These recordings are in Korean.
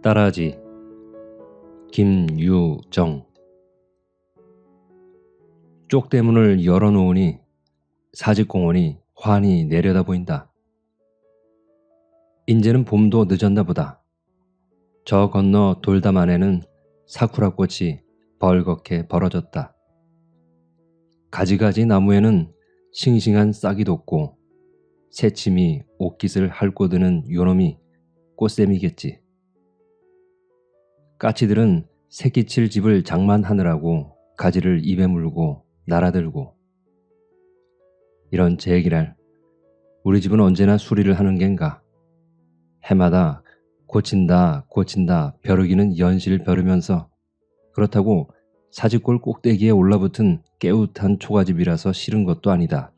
따라하지. 김유정. 쪽대문을 열어놓으니 사직공원이 환히 내려다 보인다. 인제는 봄도 늦었나 보다. 저 건너 돌담 안에는 사쿠라 꽃이 벌겋게 벌어졌다. 가지가지 나무에는 싱싱한 싹이 돋고 새침이 옷깃을 핥고드는 요놈이 꽃샘이겠지. 까치들은 새끼칠 집을 장만하느라고 가지를 입에 물고 날아들고. 이런 제기랄, 우리 집은 언제나 수리를 하는 겐가. 해마다 고친다 벼르기는 연실 벼르면서 그렇다고 사직골 꼭대기에 올라붙은 깨웃한 초가집이라서 싫은 것도 아니다.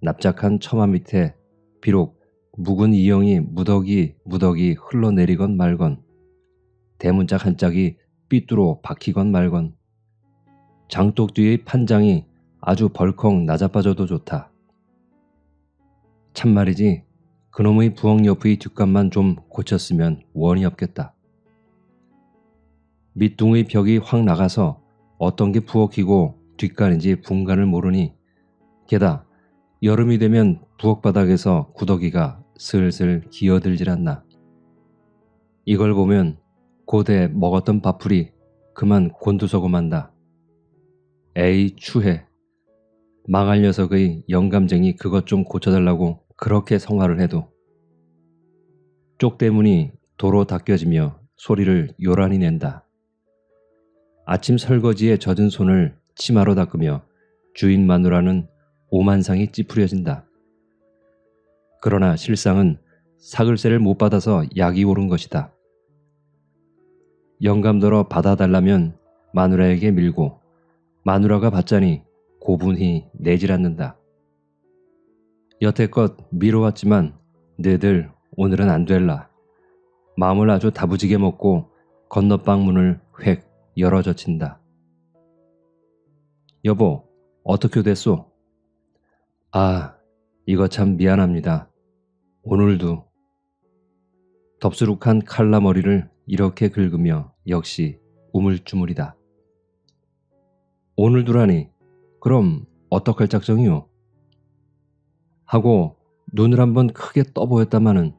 납작한 처마 밑에 비록 묵은 이영이 무더기 흘러내리건 말건, 대문짝 한 짝이 삐뚤어 박히건 말건, 장독 뒤의 판장이 아주 벌컥 낮아빠져도 좋다. 참말이지 그놈의 부엌 옆의 뒷감만 좀 고쳤으면 원이 없겠다. 밑둥의 벽이 확 나가서 어떤 게 부엌이고 뒷간인지 분간을 모르니, 게다 여름이 되면 부엌 바닥에서 구더기가 슬슬 기어들질 않나. 이걸 보면 고대 먹었던 밥풀이 그만 곤두서고만다. 에이 추해. 망할 녀석의 영감쟁이 그것 좀 고쳐달라고 그렇게 성화를 해도. 쪽대문이 도로 닦여지며 소리를 요란히 낸다. 아침 설거지에 젖은 손을 치마로 닦으며 주인 마누라는 오만상이 찌푸려진다. 그러나 실상은 사글세를 못 받아서 약이 오른 것이다. 영감더러 받아달라면 마누라에게 밀고 마누라가 받자니 고분히 내질 않는다. 여태껏 미뤄왔지만 너희들 오늘은 안 될라. 마음을 아주 다부지게 먹고 건너방 문을 획 열어젖힌다. 여보, 어떻게 됐소? 아, 이거 참 미안합니다. 오늘도. 덥수룩한 칼라 머리를 이렇게 긁으며 역시 우물쭈물이다. 오늘도라니, 그럼 어떡할 작정이오? 하고 눈을 한번 크게 떠보였다마는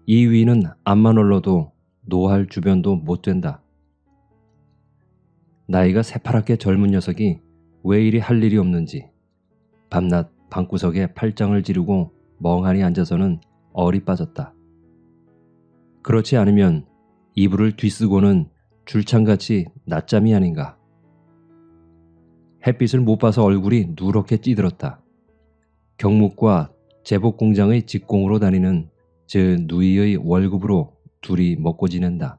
이 위는 앞만 올러도 노할 주변도 못 된다. 나이가 새파랗게 젊은 녀석이 왜 이리 할 일이 없는지 밤낮 방구석에 팔짱을 지르고 멍하니 앉아서는 얼이 빠졌다. 그렇지 않으면 이불을 뒤쓰고는 줄창같이 낮잠이 아닌가. 햇빛을 못 봐서 얼굴이 누렇게 찌들었다. 경묵과 제복공장의 직공으로 다니는 저 누이의 월급으로 둘이 먹고 지낸다.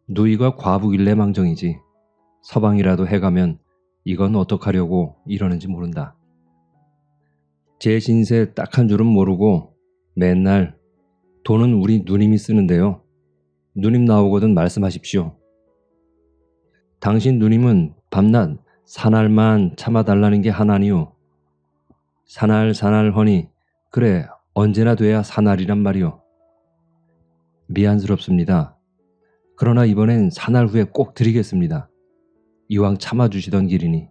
누이가 과부길래 망정이지 서방이라도 해가면 이건 어떡하려고 이러는지 모른다. 제 신세 딱 한 줄은 모르고 맨날 돈은 우리 누님이 쓰는데요. 누님 나오거든 말씀하십시오. 당신 누님은 밤낮 사날만 참아달라는 게 하나니요. 사날 허니 그래 언제나 돼야 사날이란 말이요. 미안스럽습니다. 그러나 이번엔 사날 후에 꼭 드리겠습니다. 이왕 참아주시던 길이니.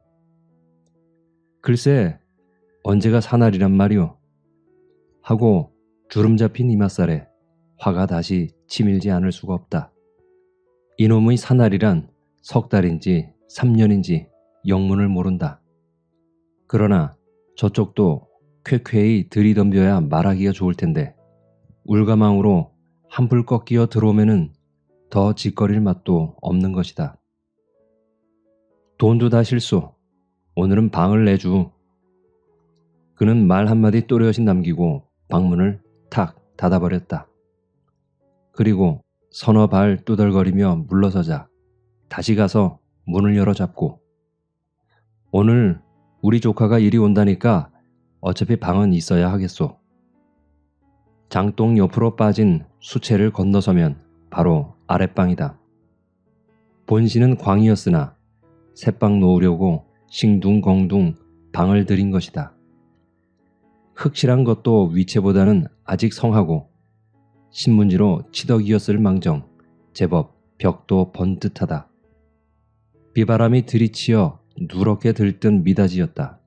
글쎄 언제가 사날이란 말이요. 하고 주름 잡힌 이맛살에 화가 다시 치밀지 않을 수가 없다. 이놈의 사날이란 석 달인지 3년인지 영문을 모른다. 그러나 저쪽도 쾌쾌히 들이덤벼야 말하기가 좋을 텐데 울가망으로 한풀 꺾이어 들어오면은 더 짓거릴 맛도 없는 것이다. 돈도 다 실소. 오늘은 방을 내주. 그는 말 한마디 또렷이 남기고 방문을 탁 닫아버렸다. 그리고 서너 발 뚜덜거리며 물러서자 다시 가서 문을 열어잡고 오늘 우리 조카가 이리 온다니까 어차피 방은 있어야 하겠소. 장동 옆으로 빠진 수채를 건너서면 바로 아랫방이다. 본시는 광이었으나 새방 놓으려고 싱둥벙둥 방을 들인 것이다. 흑실한 것도 위채보다는 아직 성하고 신문지로 치덕이었을 망정 제법 벽도 번듯하다. 비바람이 들이치어 누렇게 들뜬 미닫이였다.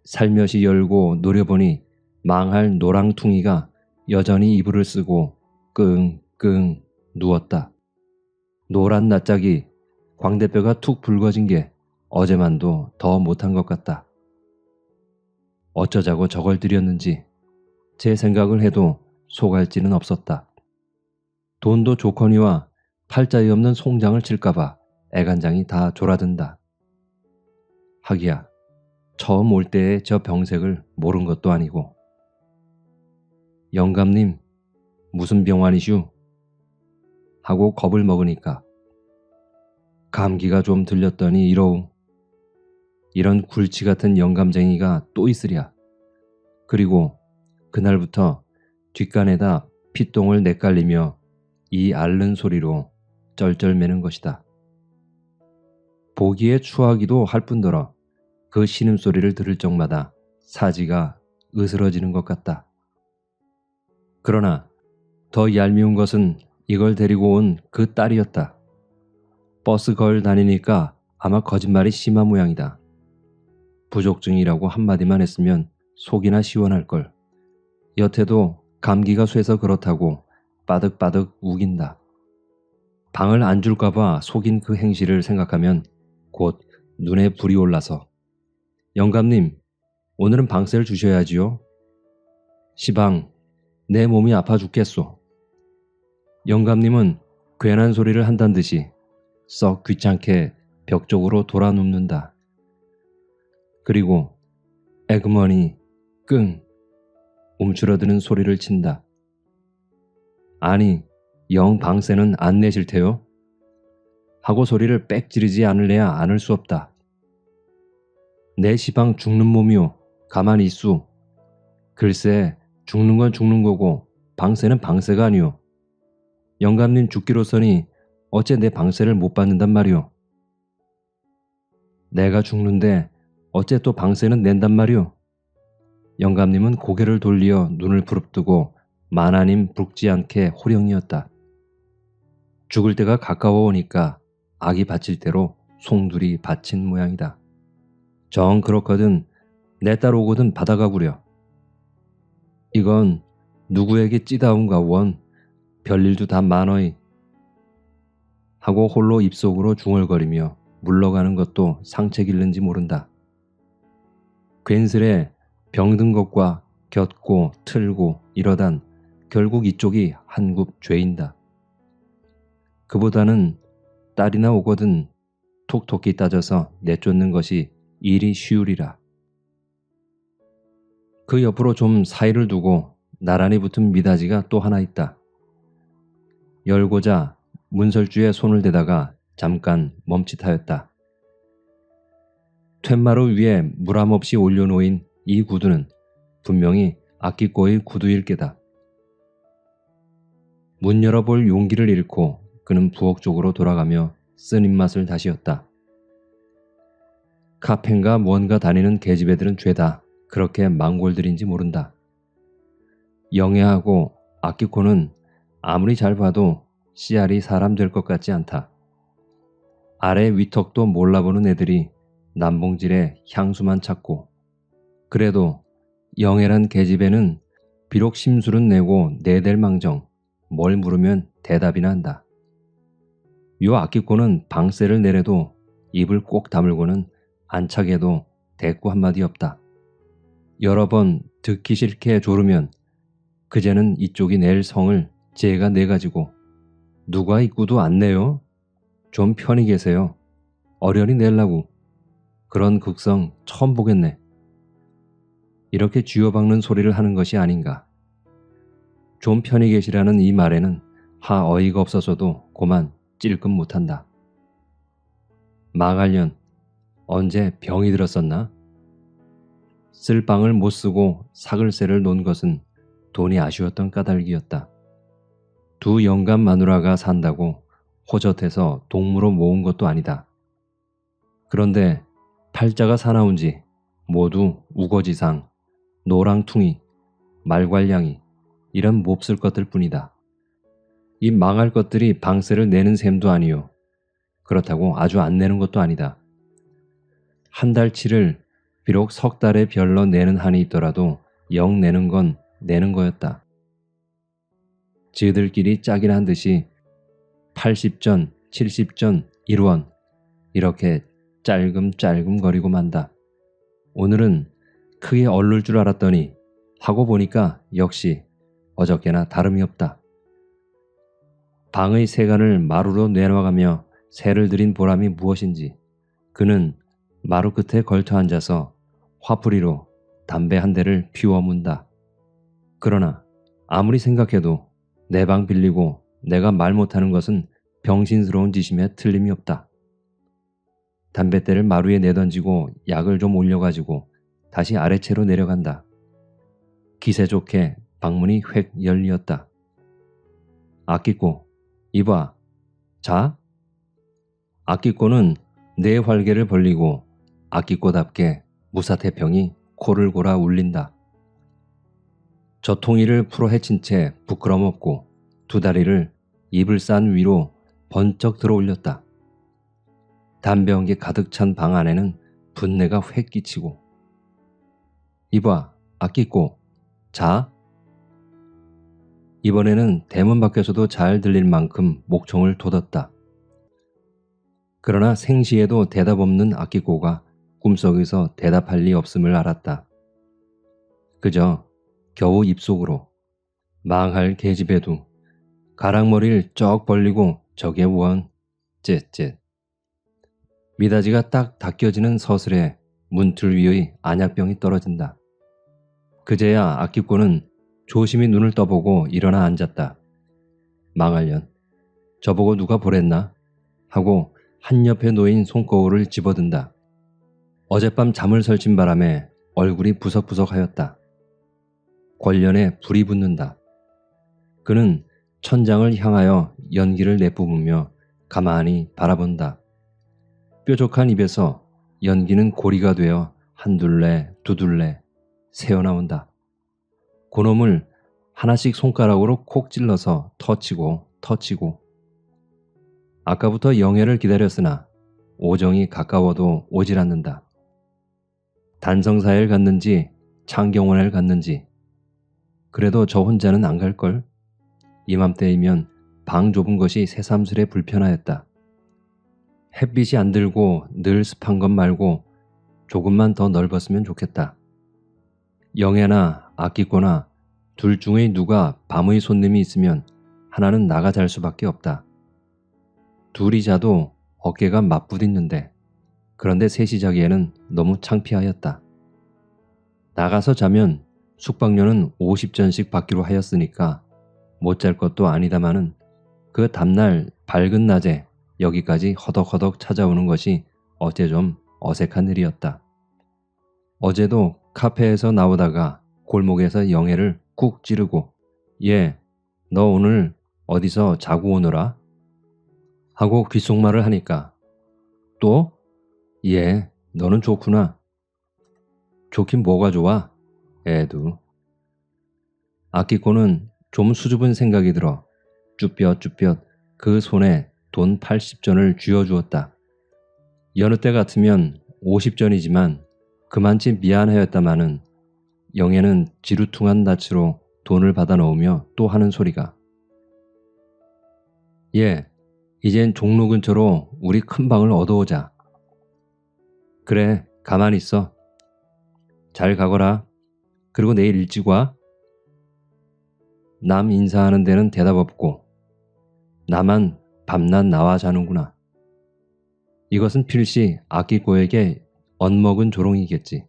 살며시 열고 노려보니 망할 노랑퉁이가 여전히 이불을 쓰고 끙끙 누웠다. 노란 낯짝이 광대뼈가 툭 붉어진 게 어제만도 더 못한 것 같다. 어쩌자고 저걸 들였는지 제 생각을 해도 속알지는 없었다. 돈도 좋거니와 팔자에 없는 송장을 칠까봐 애간장이 다 졸아든다. 하기야 처음 올 때의 저 병색을 모른 것도 아니고. 영감님 무슨 병환이슈? 하고 겁을 먹으니까 감기가 좀 들렸더니 이러우. 이런 굴치 같은 영감쟁이가 또 있으랴. 그리고 그날부터 뒷간에다 피똥을 내깔리며 이 앓는 소리로 쩔쩔매는 것이다. 보기에 추하기도 할 뿐더러 그 신음소리를 들을 적마다 사지가 으스러지는 것 같다. 그러나 더 얄미운 것은 이걸 데리고 온 그 딸이었다. 버스 걸 다니니까 아마 거짓말이 심한 모양이다. 부족증이라고 한마디만 했으면 속이나 시원할걸. 여태도 감기가 쇠서 그렇다고 빠득빠득 우긴다. 방을 안 줄까봐 속인 그 행실을 생각하면 곧 눈에 불이 올라서 영감님 오늘은 방세를 주셔야지요. 시방 내 몸이 아파 죽겠소. 영감님은 괜한 소리를 한단 듯이 썩 귀찮게 벽 쪽으로 돌아 눕는다. 그리고 에그머니 끙 움츠러드는 소리를 친다. 아니 영 방세는 안 내실 테요? 하고 소리를 빽 지르지 않을래야 않을 수 없다. 내 시방 죽는 몸이오. 가만히 있수. 글쎄 죽는 건 죽는 거고 방세는 방세가 아니오. 영감님 죽기로서니 어째 내 방세를 못 받는단 말이오. 내가 죽는데 어째 또 방세는 낸단 말이오. 영감님은 고개를 돌리어 눈을 부릅뜨고 만하님 붉지 않게 호령이었다. 죽을 때가 가까워 오니까 악이 바칠 대로 송두리 바친 모양이다. 정 그렇거든 내 딸 오거든 받아가구려. 이건 누구에게 찌다운가 원 별일도 다 많어이. 하고 홀로 입속으로 중얼거리며 물러가는 것도 상체 길는지 모른다. 괜스레 병든 것과 곁고 틀고 이러단 결국 이쪽이 한굽 죄인다. 그보다는 딸이나 오거든 톡톡히 따져서 내쫓는 것이 일이 쉬우리라. 그 옆으로 좀 사이를 두고 나란히 붙은 미닫이가 또 하나 있다. 열고자 문설주에 손을 대다가 잠깐 멈칫하였다. 툇마루 위에 무람없이 올려놓인 이 구두는 분명히 아끼꼬의 구두일 게다. 문 열어볼 용기를 잃고 그는 부엌 쪽으로 돌아가며 쓴 입맛을 다시었다. 카펜가 무언가 다니는 계집애들은 죄다 그렇게 망골들인지 모른다. 영애하고 아끼코는 아무리 잘 봐도 씨알이 사람 될 것 같지 않다. 아래 위턱도 몰라보는 애들이 남봉질에 향수만 찾고 그래도 영애란 계집애는 비록 심술은 내고 내댈 망정 뭘 물으면 대답이나 한다. 요 아끼코는 방세를 내려도 입을 꼭 다물고는 안착해도 대꾸 한마디 없다. 여러 번 듣기 싫게 조르면 그제는 이쪽이 낼 성을 제가 내가지고 누가 입구도 안 내요? 좀 편히 계세요. 어련히 낼라고. 그런 극성 처음 보겠네. 이렇게 쥐어박는 소리를 하는 것이 아닌가. 좀 편히 계시라는 이 말에는 하 어이가 없어서도 고만 찔끔 못한다. 망할년 언제 병이 들었었나? 쓸 방을 못 쓰고 사글세를 놓은 것은 돈이 아쉬웠던 까닭이었다. 두 영감 마누라가 산다고 호젓해서 동무로 모은 것도 아니다. 그런데 팔자가 사나운지 모두 우거지상, 노랑퉁이, 말괄량이, 이런 몹쓸 것들 뿐이다. 이 망할 것들이 방세를 내는 셈도 아니요. 그렇다고 아주 안 내는 것도 아니다. 한 달치를 비록 석 달에 별로 내는 한이 있더라도 영 내는 건 내는 거였다. 지들끼리 짝이나 한 듯이 80전, 70전, 1원 이렇게 짤금짤금거리고 만다. 오늘은 크게 얼를 줄 알았더니 하고 보니까 역시 어저께나 다름이 없다. 방의 세간을 마루로 내려가며 새를 들인 보람이 무엇인지 그는 마루 끝에 걸터 앉아서 화풀이로 담배 한 대를 피워 문다. 그러나 아무리 생각해도 내 방 빌리고 내가 말 못하는 것은 병신스러운 짓임에 틀림이 없다. 담뱃대를 마루에 내던지고 약을 좀 올려가지고 다시 아래채로 내려간다. 기세 좋게 방문이 획 열리었다. 아끼꼬, 이봐, 자? 아끼꼬는 내 활개를 벌리고 아끼꼬답게 무사태평이 코를 골아 울린다. 저 통이를 풀어 헤친 채 부끄럼없고 두 다리를 이불 싼 위로 번쩍 들어 올렸다. 담배 연기 가득 찬 방 안에는 분내가 획 끼치고 이봐, 아끼꼬, 자? 이번에는 대문 밖에서도 잘 들릴 만큼 목청을 돋았다. 그러나 생시에도 대답 없는 아끼꼬가 꿈속에서 대답할 리 없음을 알았다. 그저 겨우 입속으로 망할 계집애도 가랑머리를 쩍 벌리고 저게 원 쯧쯧 미닫이가 딱 닦여지는 서슬에 문틀 위의 안약병이 떨어진다. 그제야 아끼꼬는 조심히 눈을 떠보고 일어나 앉았다. 망할년, 저보고 누가 보랬나? 하고 한 옆에 놓인 손거울을 집어든다. 어젯밤 잠을 설친 바람에 얼굴이 부석부석하였다. 권련에 불이 붙는다. 그는 천장을 향하여 연기를 내뿜으며 가만히 바라본다. 뾰족한 입에서 연기는 고리가 되어 한둘레 두둘레 새어나온다. 그놈을 하나씩 손가락으로 콕 찔러서 터치고 터치고 아까부터 영애를 기다렸으나 오정이 가까워도 오질 않는다. 단성사를 갔는지 창경원을 갔는지 그래도 저 혼자는 안 갈걸? 이맘때이면 방 좁은 것이 새삼스레 불편하였다. 햇빛이 안 들고 늘 습한 것 말고 조금만 더 넓었으면 좋겠다. 영애나 아끼꼬나 둘 중의 누가 밤의 손님이 있으면 하나는 나가 잘 수밖에 없다. 둘이 자도 어깨가 맞부딪는데 그런데 셋이 자기에는 너무 창피하였다. 나가서 자면 숙박료는 50전씩 받기로 하였으니까 못 잘 것도 아니다마는 그 다음날 밝은 낮에 여기까지 허덕허덕 찾아오는 것이 어째 좀 어색한 일이었다. 어제도 카페에서 나오다가 골목에서 영애를 꾹 찌르고 예, 너 오늘 어디서 자고 오너라? 하고 귓속말을 하니까 또? 예, 너는 좋구나. 좋긴 뭐가 좋아? 애도. 아끼꼬는 좀 수줍은 생각이 들어 쭈뼛쭈뼛 그 손에 돈 80전을 쥐어주었다. 여느 때 같으면 50전이지만 그만치 미안하였다마는 영애는 지루퉁한 낯으로 돈을 받아 넣으며 또 하는 소리가 예, 이젠 종로 근처로 우리 큰 방을 얻어오자. 그래, 가만히 있어. 잘 가거라. 그리고 내일 일찍 와. 남 인사하는 데는 대답 없고 나만 밤낮 나와 자는구나. 이것은 필시 아끼꼬에게 엿먹은 조롱이겠지.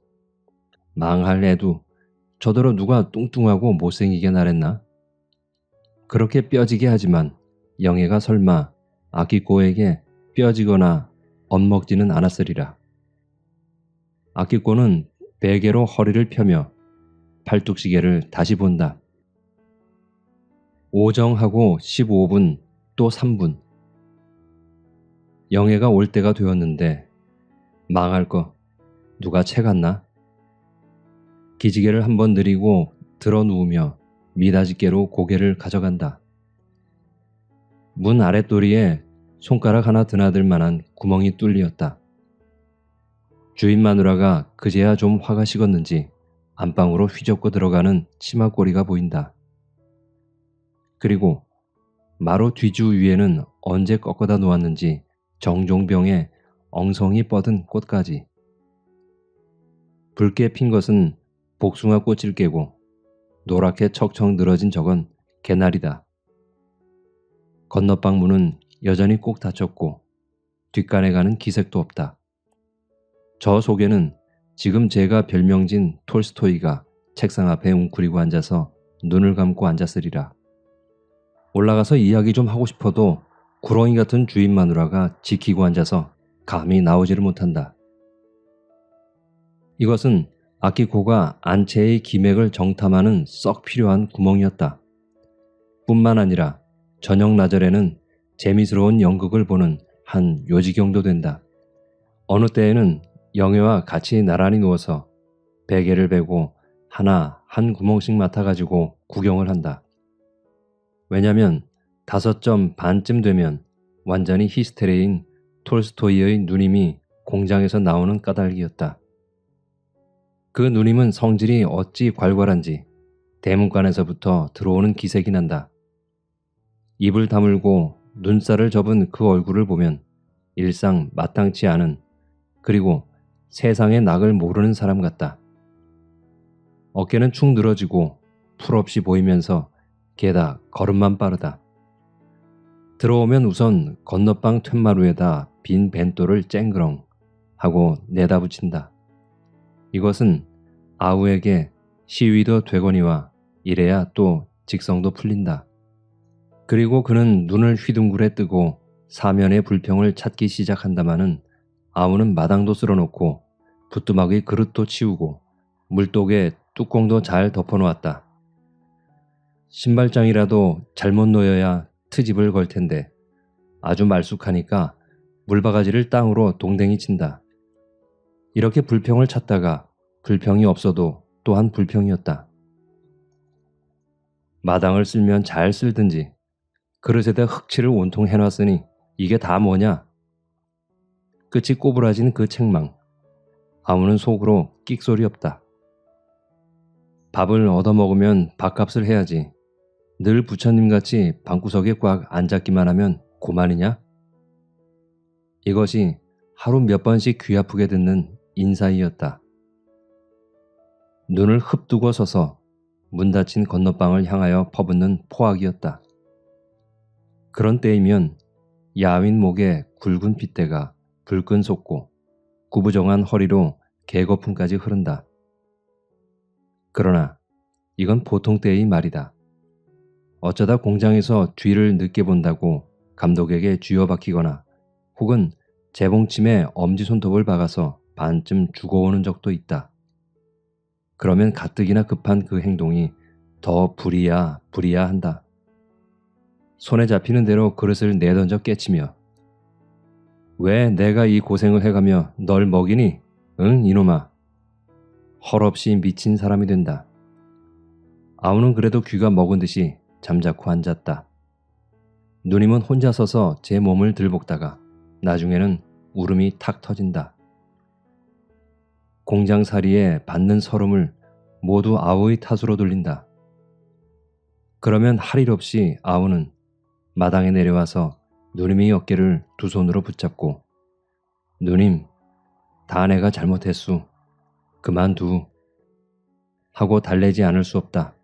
망할 애도 저더러 누가 뚱뚱하고 못생기게 나랬나? 그렇게 뼈지게 하지만 영애가 설마 아끼꼬에게 뼈지거나 엿먹지는 않았으리라. 아끼꼬는 베개로 허리를 펴며 팔뚝시계를 다시 본다. 오정하고 15분 또 3분. 영애가 올 때가 되었는데 망할 거 누가 채갔나? 기지개를 한번 느리고 들어 누우며 미닫이께로 고개를 가져간다. 문 아랫도리에 손가락 하나 드나들 만한 구멍이 뚫리었다. 주인 마누라가 그제야 좀 화가 식었는지 안방으로 휘젓고 들어가는 치마꼬리가 보인다. 그리고 마루 뒤주 위에는 언제 꺾어다 놓았는지 정종병에 엉성이 뻗은 꽃까지. 붉게 핀 것은 복숭아 꽃일 깨고 노랗게 척척 늘어진 저건 개나리다. 건너방 문은 여전히 꼭 닫혔고 뒷간에 가는 기색도 없다. 저 속에는 지금 제가 별명진 톨스토이가 책상 앞에 웅크리고 앉아서 눈을 감고 앉았으리라. 올라가서 이야기 좀 하고 싶어도 구렁이 같은 주인 마누라가 지키고 앉아서 감히 나오지를 못한다. 이것은 아키코가 안채의 기맥을 정탐하는 썩 필요한 구멍이었다. 뿐만 아니라 저녁 나절에는 재미스러운 연극을 보는 한 요지경도 된다. 어느 때에는 영애와 같이 나란히 누워서 베개를 베고 하나 한 구멍씩 맡아가지고 구경을 한다. 왜냐면 5점 반쯤 되면 완전히 히스테리인 톨스토이의 누님이 공장에서 나오는 까닭이었다. 그 누님은 성질이 어찌 괄괄한지 대문관에서부터 들어오는 기색이 난다. 입을 다물고 눈살을 접은 그 얼굴을 보면 일상 마땅치 않은, 그리고 세상의 낙을 모르는 사람 같다. 어깨는 축 늘어지고 풀없이 보이면서 게다 걸음만 빠르다. 들어오면 우선 건너방 툇마루에다 빈 벤또를 쨍그렁 하고 내다 붙인다. 이것은 아우에게 시위도 되거니와 이래야 또 직성도 풀린다. 그리고 그는 눈을 휘둥그레 뜨고 사면의 불평을 찾기 시작한다마는 아우는 마당도 쓸어놓고 부뚜막의 그릇도 치우고 물독에 뚜껑도 잘 덮어놓았다. 신발장이라도 잘못 놓여야 트집을 걸 텐데 아주 말쑥하니까 물바가지를 땅으로 동댕이 친다. 이렇게 불평을 찾다가 불평이 없어도 또한 불평이었다. 마당을 쓸면 잘 쓸든지 그릇에다 흙칠을 온통 해놨으니 이게 다 뭐냐? 끝이 꼬부라진 그 책망. 아우는 속으로 끽소리 없다. 밥을 얻어먹으면 밥값을 해야지. 늘 부처님같이 방구석에 꽉 앉았기만 하면 고만이냐? 이것이 하루 몇 번씩 귀 아프게 듣는 인사이였다. 눈을 흡두고 서서 문 닫힌 건너방을 향하여 퍼붓는 포악이었다. 그런 때이면 야윈 목에 굵은 핏대가 불끈 솟고 구부정한 허리로 개거품까지 흐른다. 그러나 이건 보통 때의 말이다. 어쩌다 공장에서 뒤를 늦게 본다고 감독에게 쥐어박히거나 혹은 재봉침에 엄지손톱을 박아서 반쯤 죽어오는 적도 있다. 그러면 가뜩이나 급한 그 행동이 더 불이야 한다. 손에 잡히는 대로 그릇을 내던져 깨치며 왜 내가 이 고생을 해가며 널 먹이니? 응 이놈아. 헐없이 미친 사람이 된다. 아우는 그래도 귀가 먹은 듯이 잠자코 앉았다. 누님은 혼자 서서 제 몸을 들볶다가 나중에는 울음이 탁 터진다. 공장살이에 받는 서름을 모두 아우의 탓으로 돌린다. 그러면 할 일 없이 아우는 마당에 내려와서 누님의 어깨를 두 손으로 붙잡고 누님, 다 내가 잘못했수. 그만두. 하고 달래지 않을 수 없다.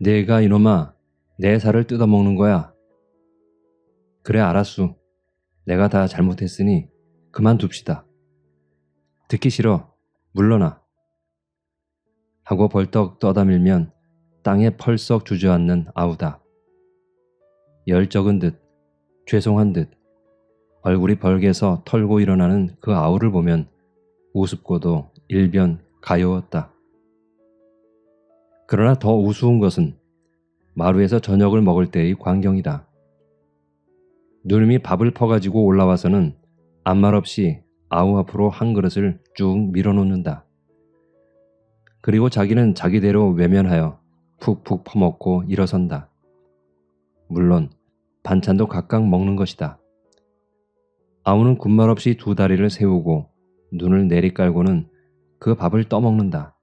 내가 이놈아 내 살을 뜯어먹는 거야. 그래 알았수. 내가 다 잘못했으니 그만둡시다. 듣기 싫어. 물러나. 하고 벌떡 떠다밀면 땅에 펄썩 주저앉는 아우다. 열적은 듯 죄송한 듯 얼굴이 벌게서 털고 일어나는 그 아우를 보면 우습고도 일변 가여웠다. 그러나 더 우스운 것은 마루에서 저녁을 먹을 때의 광경이다. 누님이 밥을 퍼가지고 올라와서는 아무 말 없이 아우 앞으로 한 그릇을 쭉 밀어놓는다. 그리고 자기는 자기대로 외면하여 푹푹 퍼먹고 일어선다. 물론 반찬도 각각 먹는 것이다. 아우는 군말 없이 두 다리를 세우고 눈을 내리깔고는 그 밥을 떠먹는다.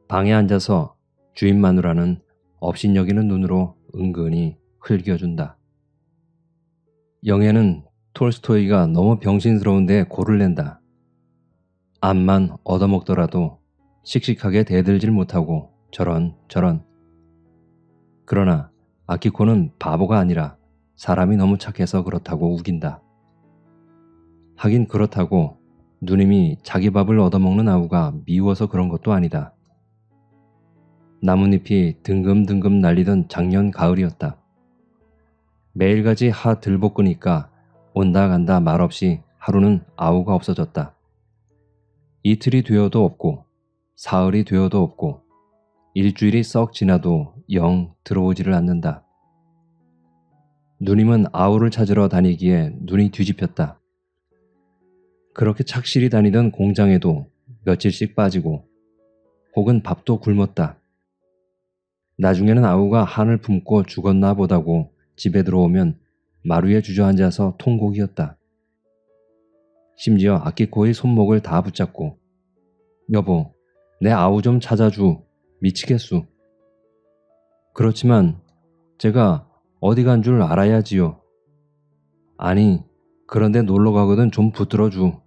방에 앉아서 주인 마누라는 업신여기는 눈으로 은근히 흘겨준다. 영애는 톨스토이가 너무 병신스러운데 고를 낸다. 암만 얻어먹더라도 씩씩하게 대들질 못하고 저런. 그러나 아키코는 바보가 아니라 사람이 너무 착해서 그렇다고 우긴다. 하긴 그렇다고 누님이 자기 밥을 얻어먹는 아우가 미워서 그런 것도 아니다. 나뭇잎이 등금등금 날리던 작년 가을이었다. 매일같이 하 들볶으니까 온다 간다 말없이 하루는 아우가 없어졌다. 이틀이 되어도 없고 사흘이 되어도 없고 일주일이 썩 지나도 영 들어오지를 않는다. 누님은 아우를 찾으러 다니기에 눈이 뒤집혔다. 그렇게 착실히 다니던 공장에도 며칠씩 빠지고 혹은 밥도 굶었다. 나중에는 아우가 한을 품고 죽었나 보다고 집에 들어오면 마루에 주저앉아서 통곡이었다. 심지어 아키코의 손목을 다 붙잡고 여보, 내 아우 좀 찾아주. 미치겠수. 그렇지만 제가 어디 간 줄 알아야지요. 아니, 그런데 놀러 가거든 좀 붙들어주.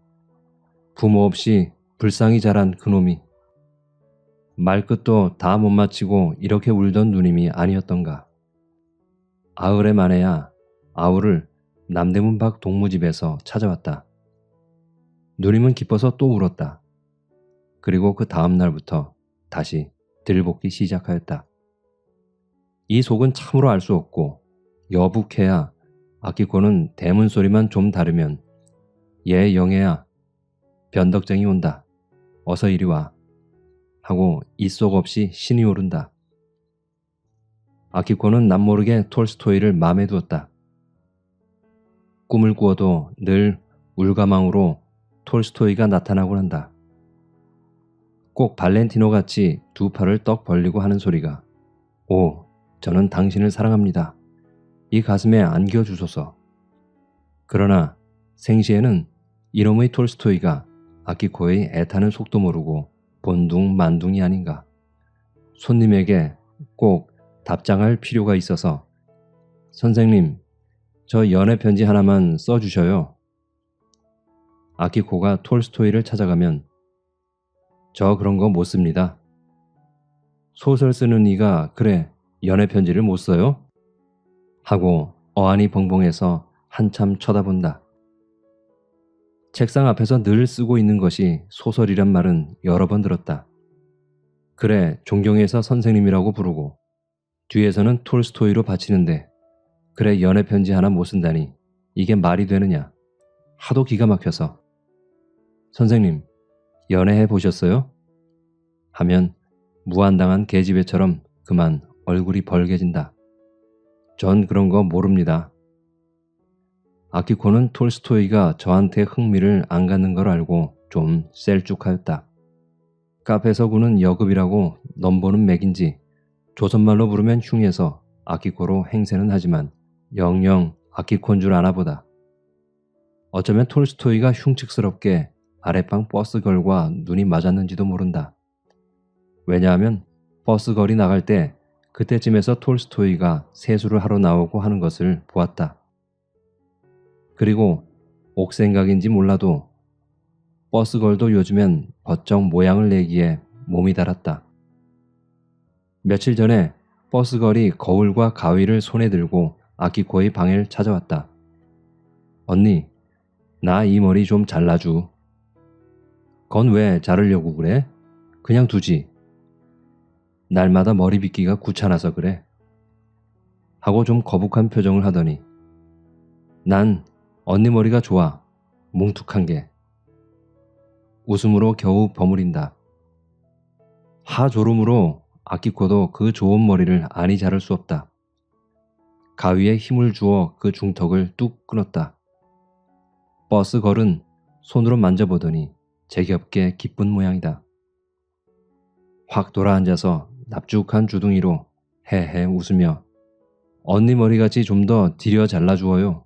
부모 없이 불쌍히 자란 그놈이. 말끝도 다 못 마치고 이렇게 울던 누님이 아니었던가. 아흘에 만에야 아우를 남대문 밖 동무집에서 찾아왔다. 누님은 기뻐서 또 울었다. 그리고 그 다음 날부터 다시 들볶기 시작하였다. 이 속은 참으로 알 수 없고 여북해야 아키코는 대문 소리만 좀 다르면 얘 영애야 변덕쟁이 온다. 어서 이리 와. 하고 이속 없이 신이 오른다. 아키코는 남모르게 톨스토이를 마음에 두었다. 꿈을 꾸어도 늘 울가망으로 톨스토이가 나타나곤 한다. 꼭 발렌티노 같이 두 팔을 떡 벌리고 하는 소리가 오, 저는 당신을 사랑합니다. 이 가슴에 안겨주소서. 그러나 생시에는 이놈의 톨스토이가 아키코의 애타는 속도 모르고 본둥만둥이 아닌가. 손님에게 꼭 답장할 필요가 있어서 선생님, 저 연애 편지 하나만 써주셔요. 아키코가 톨스토이를 찾아가면 저 그런 거 못 씁니다. 소설 쓰는 이가 그래 연애 편지를 못 써요? 하고 어안이 벙벙해서 한참 쳐다본다. 책상 앞에서 늘 쓰고 있는 것이 소설이란 말은 여러 번 들었다. 그래 존경해서 선생님이라고 부르고 뒤에서는 톨스토이로 바치는데 그래 연애 편지 하나 못 쓴다니 이게 말이 되느냐. 하도 기가 막혀서 선생님 연애해 보셨어요? 하면 무한당한 계집애처럼 그만 얼굴이 벌개진다. 전 그런 거 모릅니다. 아키코는 톨스토이가 저한테 흥미를 안 갖는 걸 알고 좀 셀쭉하였다. 카페에서 구는 여급이라고 넘보는 맥인지 조선말로 부르면 흉해서 아키코로 행세는 하지만 영영 아키코인 줄 아나보다. 어쩌면 톨스토이가 흉측스럽게 아랫방 버스걸과 눈이 맞았는지도 모른다. 왜냐하면 버스걸이 나갈 때 그때쯤에서 톨스토이가 세수를 하러 나오고 하는 것을 보았다. 그리고 옥생각인지 몰라도 버스걸도 요즘엔 버쩍 모양을 내기에 몸이 달았다. 며칠 전에 버스걸이 거울과 가위를 손에 들고 아키코의 방을 찾아왔다. 언니, 나 이 머리 좀 잘라주. 건 왜 자르려고 그래? 그냥 두지. 날마다 머리 빗기가 귀찮아서 그래. 하고 좀 거북한 표정을 하더니 난 언니 머리가 좋아. 뭉툭한 게. 웃음으로 겨우 버무린다. 하졸음으로 아키코도 그 좋은 머리를 아니 자를 수 없다. 가위에 힘을 주어 그 중턱을 뚝 끊었다. 버스 걸은 손으로 만져보더니 제겹게 기쁜 모양이다. 확 돌아앉아서 납죽한 주둥이로 헤헤 웃으며 언니 머리같이 좀 더 디려 잘라주어요.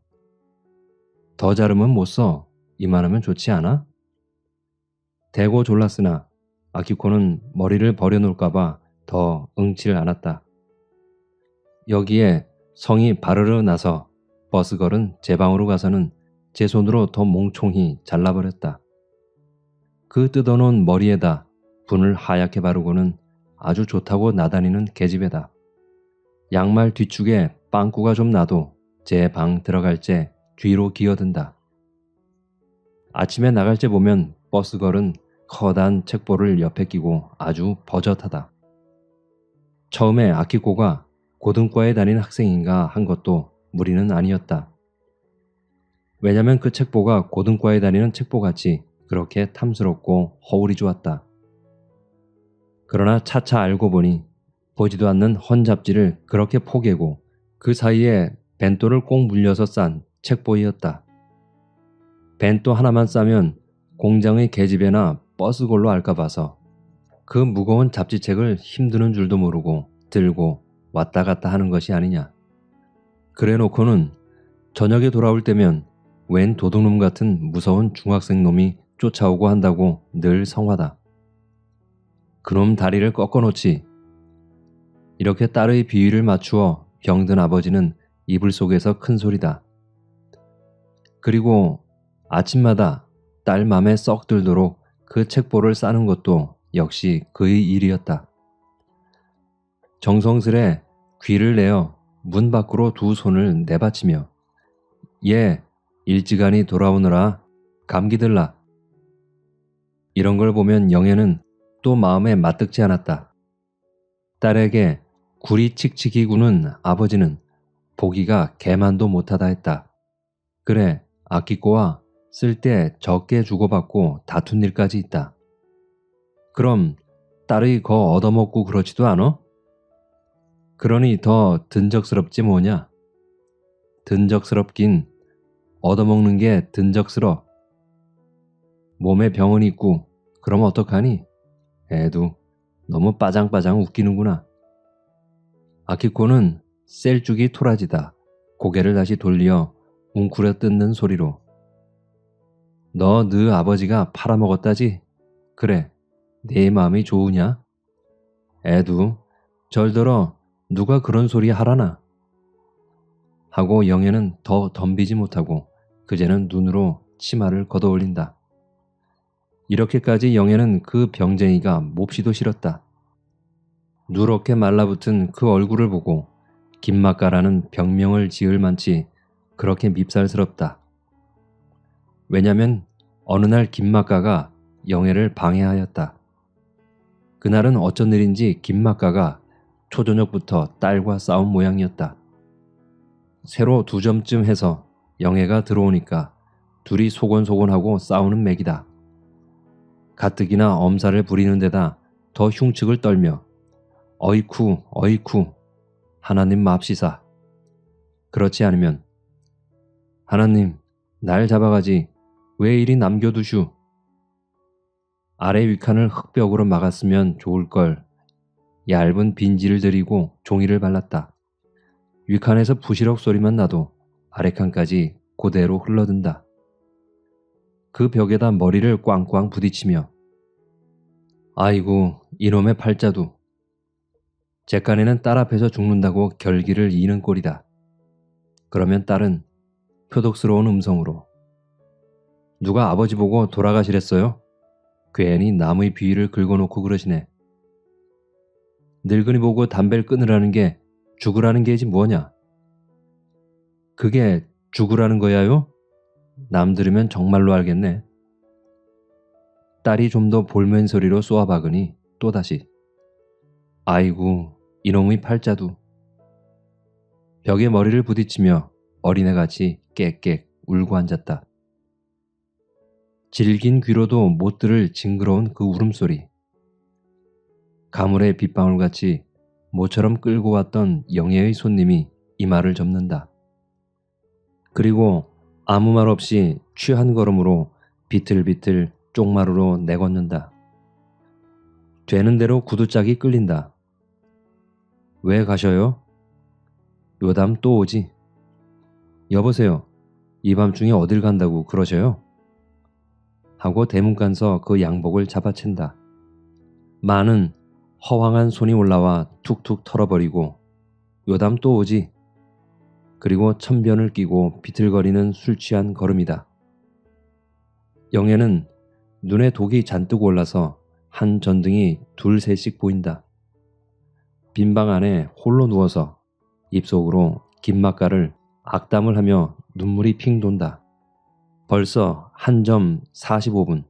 더 자르면 못 써. 이만하면 좋지 않아? 대고 졸랐으나 아키코는 머리를 버려놓을까봐 더 응치를 않았다. 여기에 성이 바르르 나서 버스걸은 제 방으로 가서는 제 손으로 더 몽총히 잘라버렸다. 그 뜯어놓은 머리에다 분을 하얗게 바르고는 아주 좋다고 나다니는 계집애다. 양말 뒤축에 빵꾸가 좀 나도 제 방 들어갈 때 뒤로 기어든다. 아침에 나갈 때 보면 버스걸은 커다란 책보를 옆에 끼고 아주 버젓하다. 처음에 아키코가 고등과에 다닌 학생인가 한 것도 무리는 아니었다. 왜냐면 그 책보가 고등과에 다니는 책보같이 그렇게 탐스럽고 허울이 좋았다. 그러나 차차 알고 보니 보지도 않는 헌 잡지를 그렇게 포개고 그 사이에 벤또를 꼭 물려서 싼 책보이었다. 벤또 하나만 싸면 공장의 계집애나 버스골로 알까 봐서 그 무거운 잡지책을 힘드는 줄도 모르고 들고 왔다 갔다 하는 것이 아니냐. 그래 놓고는 저녁에 돌아올 때면 웬 도둑놈 같은 무서운 중학생 놈이 쫓아오고 한다고 늘 성화다. 그놈 다리를 꺾어놓지. 이렇게 딸의 비위를 맞추어 병든 아버지는 이불 속에서 큰 소리다. 그리고 아침마다 딸 맘에 썩 들도록 그 책보를 싸는 것도 역시 그의 일이었다. 정성스레 귀를 내어 문 밖으로 두 손을 내받치며 예, 일찌감이 돌아오느라 감기 들라. 이런 걸 보면 영애는 또 마음에 맞득지 않았다. 딸에게 구리 칙칙이 구는 아버지는 보기가 개만도 못하다 했다. 그래, 아키코와 쓸 때 적게 주고받고 다툰 일까지 있다. 그럼 딸의 거 얻어먹고 그렇지도 않어? 그러니 더 든적스럽지 뭐냐? 든적스럽긴 얻어먹는 게 든적스러. 몸에 병은 있고 그럼 어떡하니? 애도 너무 빠장빠장 웃기는구나. 아키코는 셀쭉이 토라지다 고개를 다시 돌려 웅크려 뜯는 소리로 너 네 아버지가 팔아먹었다지? 그래, 네 마음이 좋으냐? 애도 절더러 누가 그런 소리 하라나? 하고 영애는 더 덤비지 못하고 그제는 눈으로 치마를 걷어올린다. 이렇게까지 영애는 그 병쟁이가 몹시도 싫었다. 누렇게 말라붙은 그 얼굴을 보고 김막가라는 병명을 지을 만치 그렇게 밉살스럽다. 왜냐면 어느 날 김막가가 영애를 방해하였다. 그날은 어쩐 일인지 김막가가 초저녁부터 딸과 싸운 모양이었다. 새로 2점쯤 해서 영애가 들어오니까 둘이 소곤소곤하고 싸우는 맥이다. 가뜩이나 엄살을 부리는 데다 더 흉측을 떨며 어이쿠 어이쿠 하나님 맙시사. 그렇지 않으면 하나님 날 잡아가지 왜 이리 남겨두슈. 아래 위칸을 흙벽으로 막았으면 좋을걸. 얇은 빈지를 들이고 종이를 발랐다. 위칸에서 부시럭 소리만 나도 아래칸까지 그대로 흘러든다. 그 벽에다 머리를 꽝꽝 부딪히며 아이고 이놈의 팔자도. 제 깐에는 딸 앞에서 죽는다고 결기를 이는 꼴이다. 그러면 딸은 표독스러운 음성으로 누가 아버지 보고 돌아가시랬어요? 괜히 남의 비위를 긁어놓고 그러시네. 늙은이 보고 담배를 끊으라는 게 죽으라는 게지 뭐냐? 그게 죽으라는 거야요? 남 들으면 정말로 알겠네. 딸이 좀 더 볼멘 소리로 쏘아박으니 또다시 아이고 이놈의 팔자도. 벽에 머리를 부딪히며 어린애같이 깨깨 울고 앉았다. 질긴 귀로도 못 들을 징그러운 그 울음소리. 가물의 빗방울같이 모처럼 끌고 왔던 영애의 손님이 이마를 접는다. 그리고 아무 말 없이 취한 걸음으로 비틀비틀 쪽마루로 내걷는다. 되는 대로 구두짝이 끌린다. 왜 가셔요? 요담 또 오지? 여보세요. 이 밤중에 어딜 간다고 그러셔요? 하고 대문간서 그 양복을 잡아챈다. 마는 허황한 손이 올라와 툭툭 털어버리고 요담 또 오지? 그리고 천변을 끼고 비틀거리는 술 취한 걸음이다. 영애는 눈에 독이 잔뜩 올라서 한 전등이 둘셋씩 보인다. 빈방 안에 홀로 누워서 입속으로 긴맛가를 악담을 하며 눈물이 핑 돈다. 벌써 1점 45분.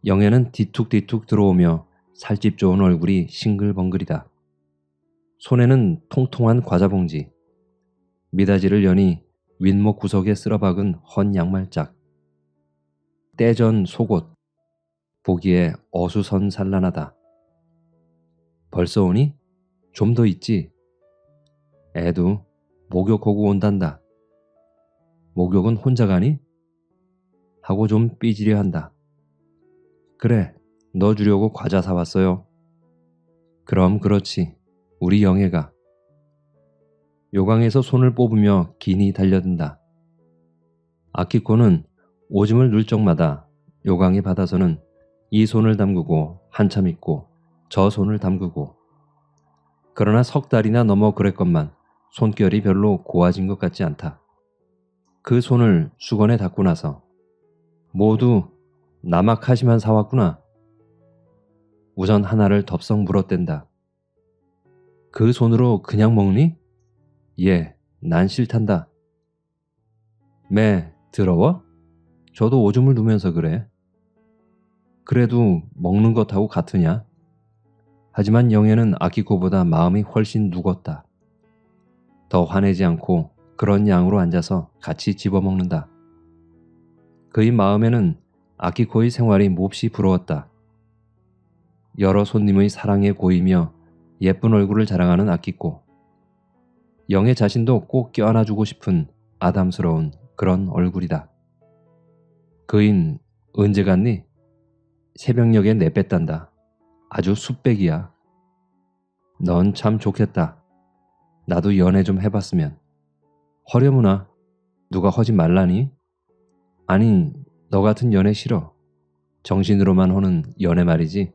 영애는 뒤툭뒤툭 들어오며 살집 좋은 얼굴이 싱글벙글이다. 손에는 통통한 과자봉지. 미닫이를 여니 윗목 구석에 쓸어박은 헌 양말짝. 떼전 속옷. 보기에 어수선산란하다. 벌써 오니? 좀 더 있지. 애도 목욕하고 온단다. 목욕은 혼자 가니? 하고 좀 삐지려 한다. 그래, 너 주려고 과자 사왔어요. 그럼 그렇지. 우리 영애가. 요강에서 손을 뽑으며 긴이 달려든다. 아키코는 오줌을 눌 적마다 요강에 받아서는 이 손을 담그고 한참 있고 저 손을 담그고. 그러나 석 달이나 넘어 그랬건만 손결이 별로 고와진 것 같지 않다. 그 손을 수건에 닦고 나서 모두 나막하시만 사왔구나. 우선 하나를 덥석 물어댄다. 그 손으로 그냥 먹니? 예, 난 싫단다. 매, 더러워? 저도 오줌을 누면서 그래. 그래도 먹는 것하고 같으냐? 하지만 영애는 아키코보다 마음이 훨씬 누웠다. 더 화내지 않고 그런 양으로 앉아서 같이 집어먹는다. 그의 마음에는 아키코의 생활이 몹시 부러웠다. 여러 손님의 사랑에 고이며 예쁜 얼굴을 자랑하는 아키코. 영애 자신도 꼭 껴안아주고 싶은 아담스러운 그런 얼굴이다. 그인 언제 갔니? 새벽녘에 내뺐단다. 아주 숫백이야. 넌 참 좋겠다. 나도 연애 좀 해봤으면. 허려무나 누가 하지 말라니? 아니, 너 같은 연애 싫어. 정신으로만 하는 연애 말이지.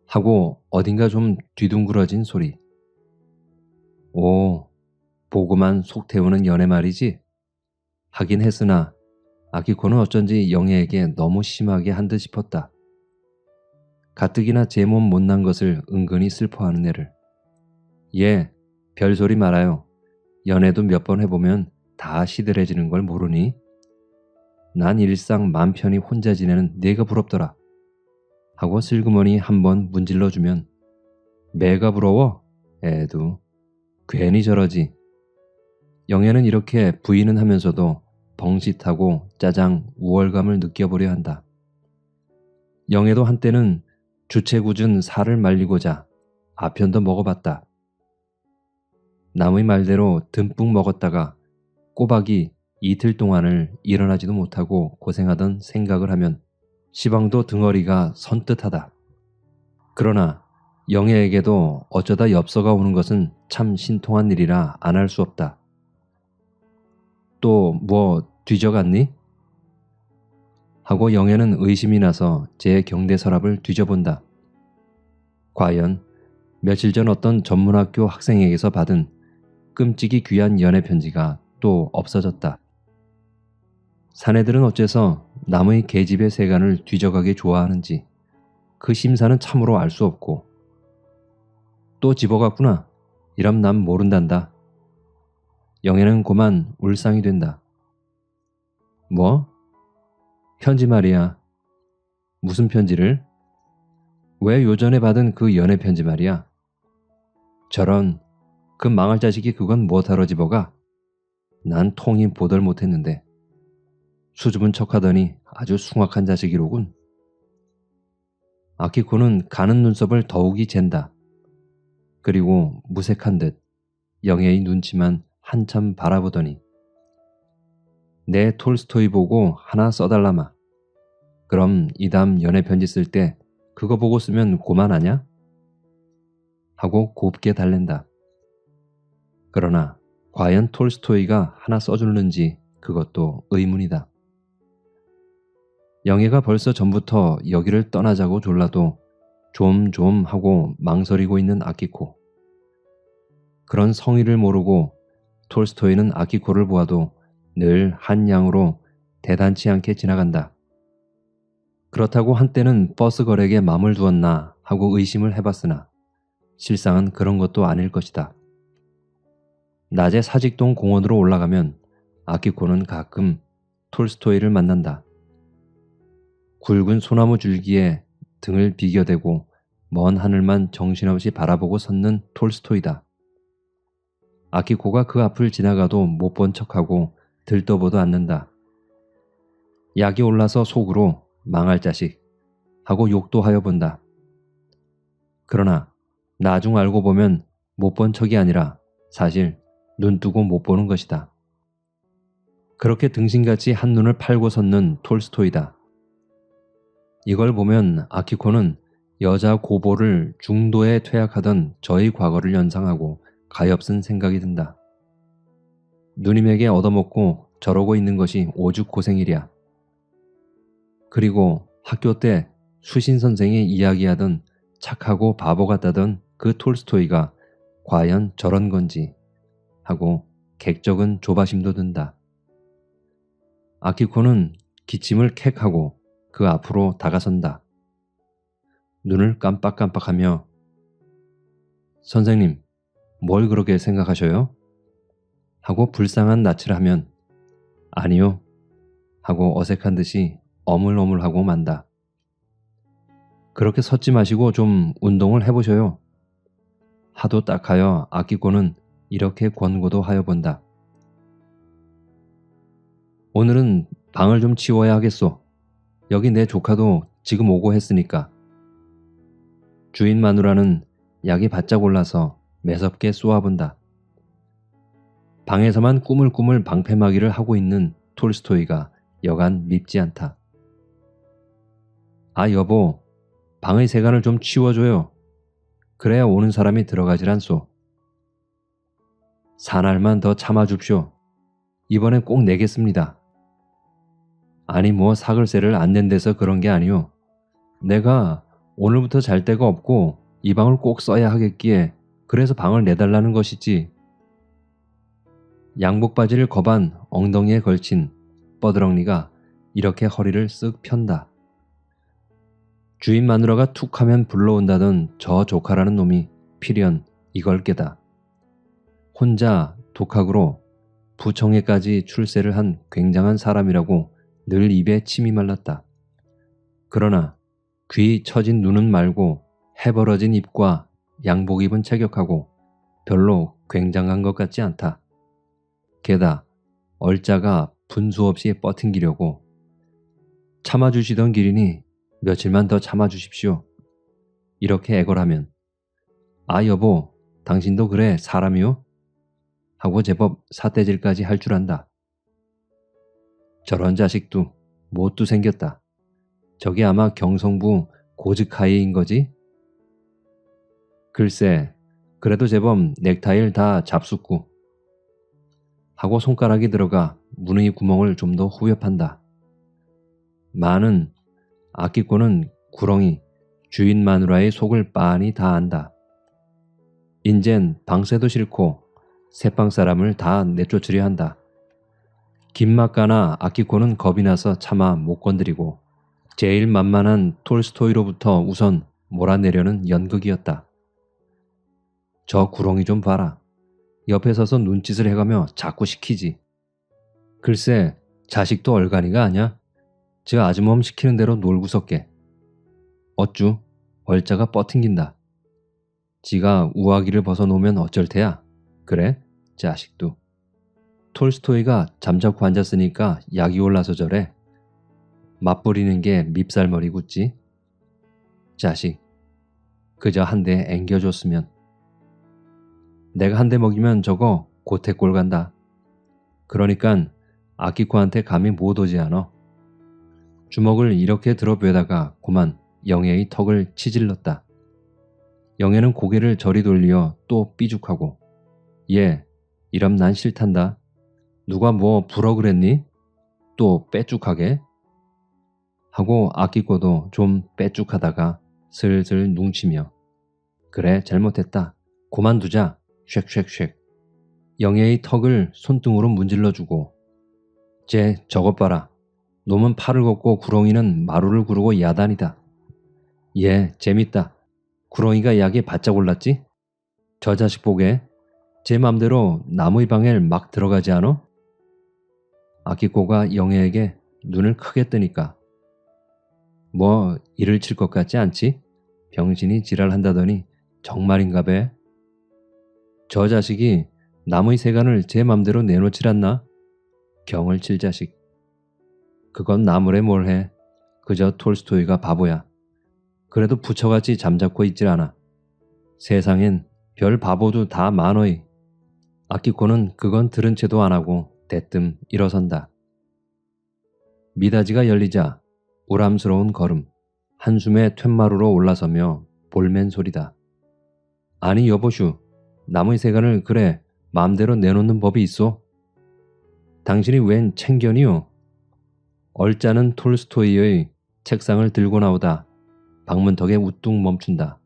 하고 어딘가 좀 뒤둥그러진 소리. 오, 보고만 속 태우는 연애 말이지. 하긴 했으나 아키코는 어쩐지 영애에게 너무 심하게 한 듯 싶었다. 가뜩이나 제 몸 못난 것을 은근히 슬퍼하는 애를. 예, 별소리 말아요. 연애도 몇 번 해보면 다 시들해지는 걸 모르니? 난 일상 맘 편히 혼자 지내는 네가 부럽더라. 하고 슬그머니 한번 문질러주면 매가 부러워? 애도 괜히 저러지. 영애는 이렇게 부인은 하면서도 벙짓하고 짜장 우월감을 느껴보려 한다. 영애도 한때는 주체궂은 살을 말리고자 아편도 먹어봤다. 남의 말대로 듬뿍 먹었다가 꼬박이 이틀 동안을 일어나지도 못하고 고생하던 생각을 하면 시방도 등어리가 선뜻하다. 그러나 영애에게도 어쩌다 엽서가 오는 것은 참 신통한 일이라 안 할 수 없다. 또 뭐 뒤져갔니? 하고 영애는 의심이 나서 제 경대 서랍을 뒤져본다. 과연 며칠 전 어떤 전문학교 학생에게서 받은 끔찍이 귀한 연애 편지가 또 없어졌다. 사내들은 어째서 남의 계집의 세간을 뒤져가게 좋아하는지 그 심사는 참으로 알 수 없고. 또 집어갔구나. 이럼 난 모른단다. 영애는 고만 울상이 된다. 뭐? 편지 말이야. 무슨 편지를? 왜 요전에 받은 그 연애 편지 말이야? 저런, 그 망할 자식이 그건 뭐하러 집어가? 난 통이 보들 못했는데. 수줍은 척하더니 아주 숭악한 자식이로군. 아키코는 가는 눈썹을 더욱이 잰다. 그리고 무색한 듯 영애의 눈치만 한참 바라보더니 내 톨스토이 보고 하나 써달라마. 그럼 이담 연애 편지 쓸 때 그거 보고 쓰면 고만하냐? 하고 곱게 달랜다. 그러나 과연 톨스토이가 하나 써줄는지 그것도 의문이다. 영애가 벌써 전부터 여기를 떠나자고 졸라도 좀 하고 망설이고 있는 아키코. 그런 성의를 모르고 톨스토이는 아키코를 보아도 늘 한 양으로 대단치 않게 지나간다. 그렇다고 한때는 버스 거래에 맘을 두었나 하고 의심을 해봤으나 실상은 그런 것도 아닐 것이다. 낮에 사직동 공원으로 올라가면 아키코는 가끔 톨스토이를 만난다. 굵은 소나무 줄기에 등을 비겨대고 먼 하늘만 정신없이 바라보고 섰는 톨스토이다. 아키코가 그 앞을 지나가도 못 본 척하고 들떠보도 않는다. 약이 올라서 속으로 망할 자식 하고 욕도 하여 본다. 그러나 나중 알고 보면 못 본 척이 아니라 사실 눈 뜨고 못 보는 것이다. 그렇게 등신같이 한눈을 팔고 섰는 톨스토이다. 이걸 보면 아키코는 여자 고보를 중도에 퇴학하던 저의 과거를 연상하고 가엾은 생각이 든다. 누님에게 얻어먹고 저러고 있는 것이 오죽 고생이랴. 그리고 학교 때 수신 선생이 이야기하던 착하고 바보 같다던 그 톨스토이가 과연 저런 건지 하고 객적은 조바심도 든다. 아키코는 기침을 캑하고 그 앞으로 다가선다. 눈을 깜빡깜빡하며 선생님, 뭘 그렇게 생각하셔요? 하고 불쌍한 낯을 하면 아니요 하고 어색한 듯이 어물어물하고 만다. 그렇게 섰지 마시고 좀 운동을 해보셔요. 하도 딱하여 아키코는 이렇게 권고도 하여 본다. 오늘은 방을 좀 치워야 하겠소. 여기 내 조카도 지금 오고 했으니까. 주인 마누라는 약이 바짝 올라서 매섭게 쏘아본다. 방에서만 꾸물꾸물 방패막이를 하고 있는 톨스토이가 여간 밉지 않다. 아 여보, 방의 세간을 좀 치워줘요. 그래야 오는 사람이 들어가질 않소. 사날만 더 참아줍쇼. 이번엔 꼭 내겠습니다. 아니 뭐 사글세를 안 낸대서 그런 게 아니오. 내가 오늘부터 잘 데가 없고 이 방을 꼭 써야 하겠기에 그래서 방을 내달라는 것이지. 양복바지를 거반 엉덩이에 걸친 뻐드렁니가 이렇게 허리를 쓱 편다. 주인 마누라가 툭하면 불러온다던 저 조카라는 놈이 필연 이걸 깨다. 혼자 독학으로 부청에까지 출세를 한 굉장한 사람이라고 늘 입에 침이 말랐다. 그러나 귀 처진 눈은 말고 해벌어진 입과 양복 입은 체격하고 별로 굉장한 것 같지 않다. 게다 얼자가 분수 없이 뻗팅기려고 참아주시던 길이니 며칠만 더 참아주십시오. 이렇게 애걸하면 아 여보, 당신도 그래 사람이요? 하고 제법 사태질까지 할 줄 안다. 저런 자식도 못도 생겼다. 저게 아마 경성부 고즈카이인 거지? 글쎄, 그래도 제법 넥타이를 다 잡숫고 하고 손가락이 들어가 무늬 구멍을 좀 더 후벼판다. 많은 아키코는 구렁이 주인 마누라의 속을 빤히 다 안다. 인젠 방세도 싫고 새방 사람을 다 내쫓으려 한다. 김막가나 아키코는 겁이 나서 차마 못 건드리고 제일 만만한 톨스토이로부터 우선 몰아내려는 연극이었다. 저 구렁이 좀 봐라. 옆에 서서 눈짓을 해가며 자꾸 시키지. 글쎄 자식도 얼간이가 아냐? 저 아주멈 시키는 대로 놀고 섰게. 어쭈 얼자가 뻗팅긴다. 지가 우아기를 벗어놓으면 어쩔 테야. 그래? 자식도. 톨스토이가 잠자코 앉았으니까 약이 올라서 저래. 맞부리는 게 밉살머리 굳지. 자식, 그저 한 대 앵겨줬으면. 내가 한 대 먹이면 저거 고태꼴 간다. 그러니깐 아키코한테 감히 못 오지 않어. 주먹을 이렇게 들어베다가 그만 영애의 턱을 치질렀다. 영애는 고개를 저리 돌려 또 삐죽하고 얘 이럼 난 싫단다. 누가 뭐 부러 그랬니? 또 빼쭉하게? 하고 아끼고도 좀 빼쭉하다가 슬슬 뭉치며 그래 잘못했다. 그만두자. 쉑쉑쉑. 영애의 턱을 손등으로 문질러주고 쟤 저것 봐라. 놈은 팔을 걷고 구렁이는 마루를 구르고 야단이다. 얘 재밌다. 구렁이가 약에 바짝 올랐지? 저 자식 보게. 제 맘대로 남의 방에 막 들어가지 않어? 아키코가 영애에게 눈을 크게 뜨니까 뭐 일을 칠 것 같지 않지? 병신이 지랄한다더니 정말인가 배? 저 자식이 남의 세간을 제 맘대로 내놓질 않나? 경을 칠 자식. 그건 나물에 뭘 해. 그저 톨스토이가 바보야. 그래도 부처같이 잠자코 있질 않아. 세상엔 별 바보도 다 많어이. 아키코는 그건 들은 채도 안 하고 대뜸 일어선다. 미닫이가 열리자 우람스러운 걸음, 한숨에 툇마루로 올라서며 볼멘 소리다. 아니 여보슈, 남의 세간을 그래 마음대로 내놓는 법이 있어? 당신이 웬 챙견이요? 얼짜는 톨스토이의 책상을 들고 나오다 방문턱에 우뚝 멈춘다.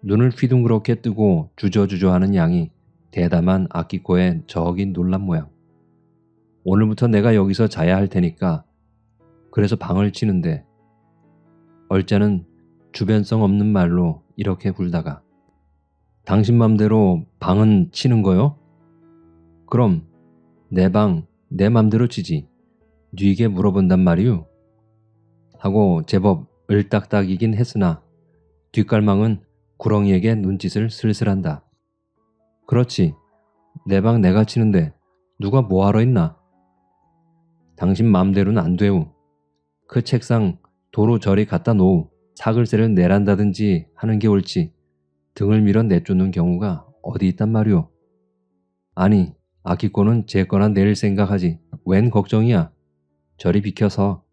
눈을 휘둥그렇게 뜨고 주저주저하는 양이 대담한 아키코의 저기 놀란 모양. 오늘부터 내가 여기서 자야 할 테니까 그래서 방을 치는데 얼짜는 주변성 없는 말로 이렇게 굴다가 당신 맘대로 방은 치는 거요? 그럼 내 방 내 맘대로 치지. 뉘게 물어본단 말이유. 하고 제법 을딱딱이긴 했으나 뒷갈망은 구렁이에게 눈짓을 슬슬한다. 그렇지. 내 방 내가 치는데 누가 뭐하러 있나? 당신 맘대로는 안 돼우. 그 책상 도로 저리 갖다 놓우. 사글세를 내란다든지 하는 게 옳지. 등을 밀어 내쫓는 경우가 어디 있단 말이오. 아니 아키코는 제 거나 내릴 생각하지. 웬 걱정이야. 저리 비켜서.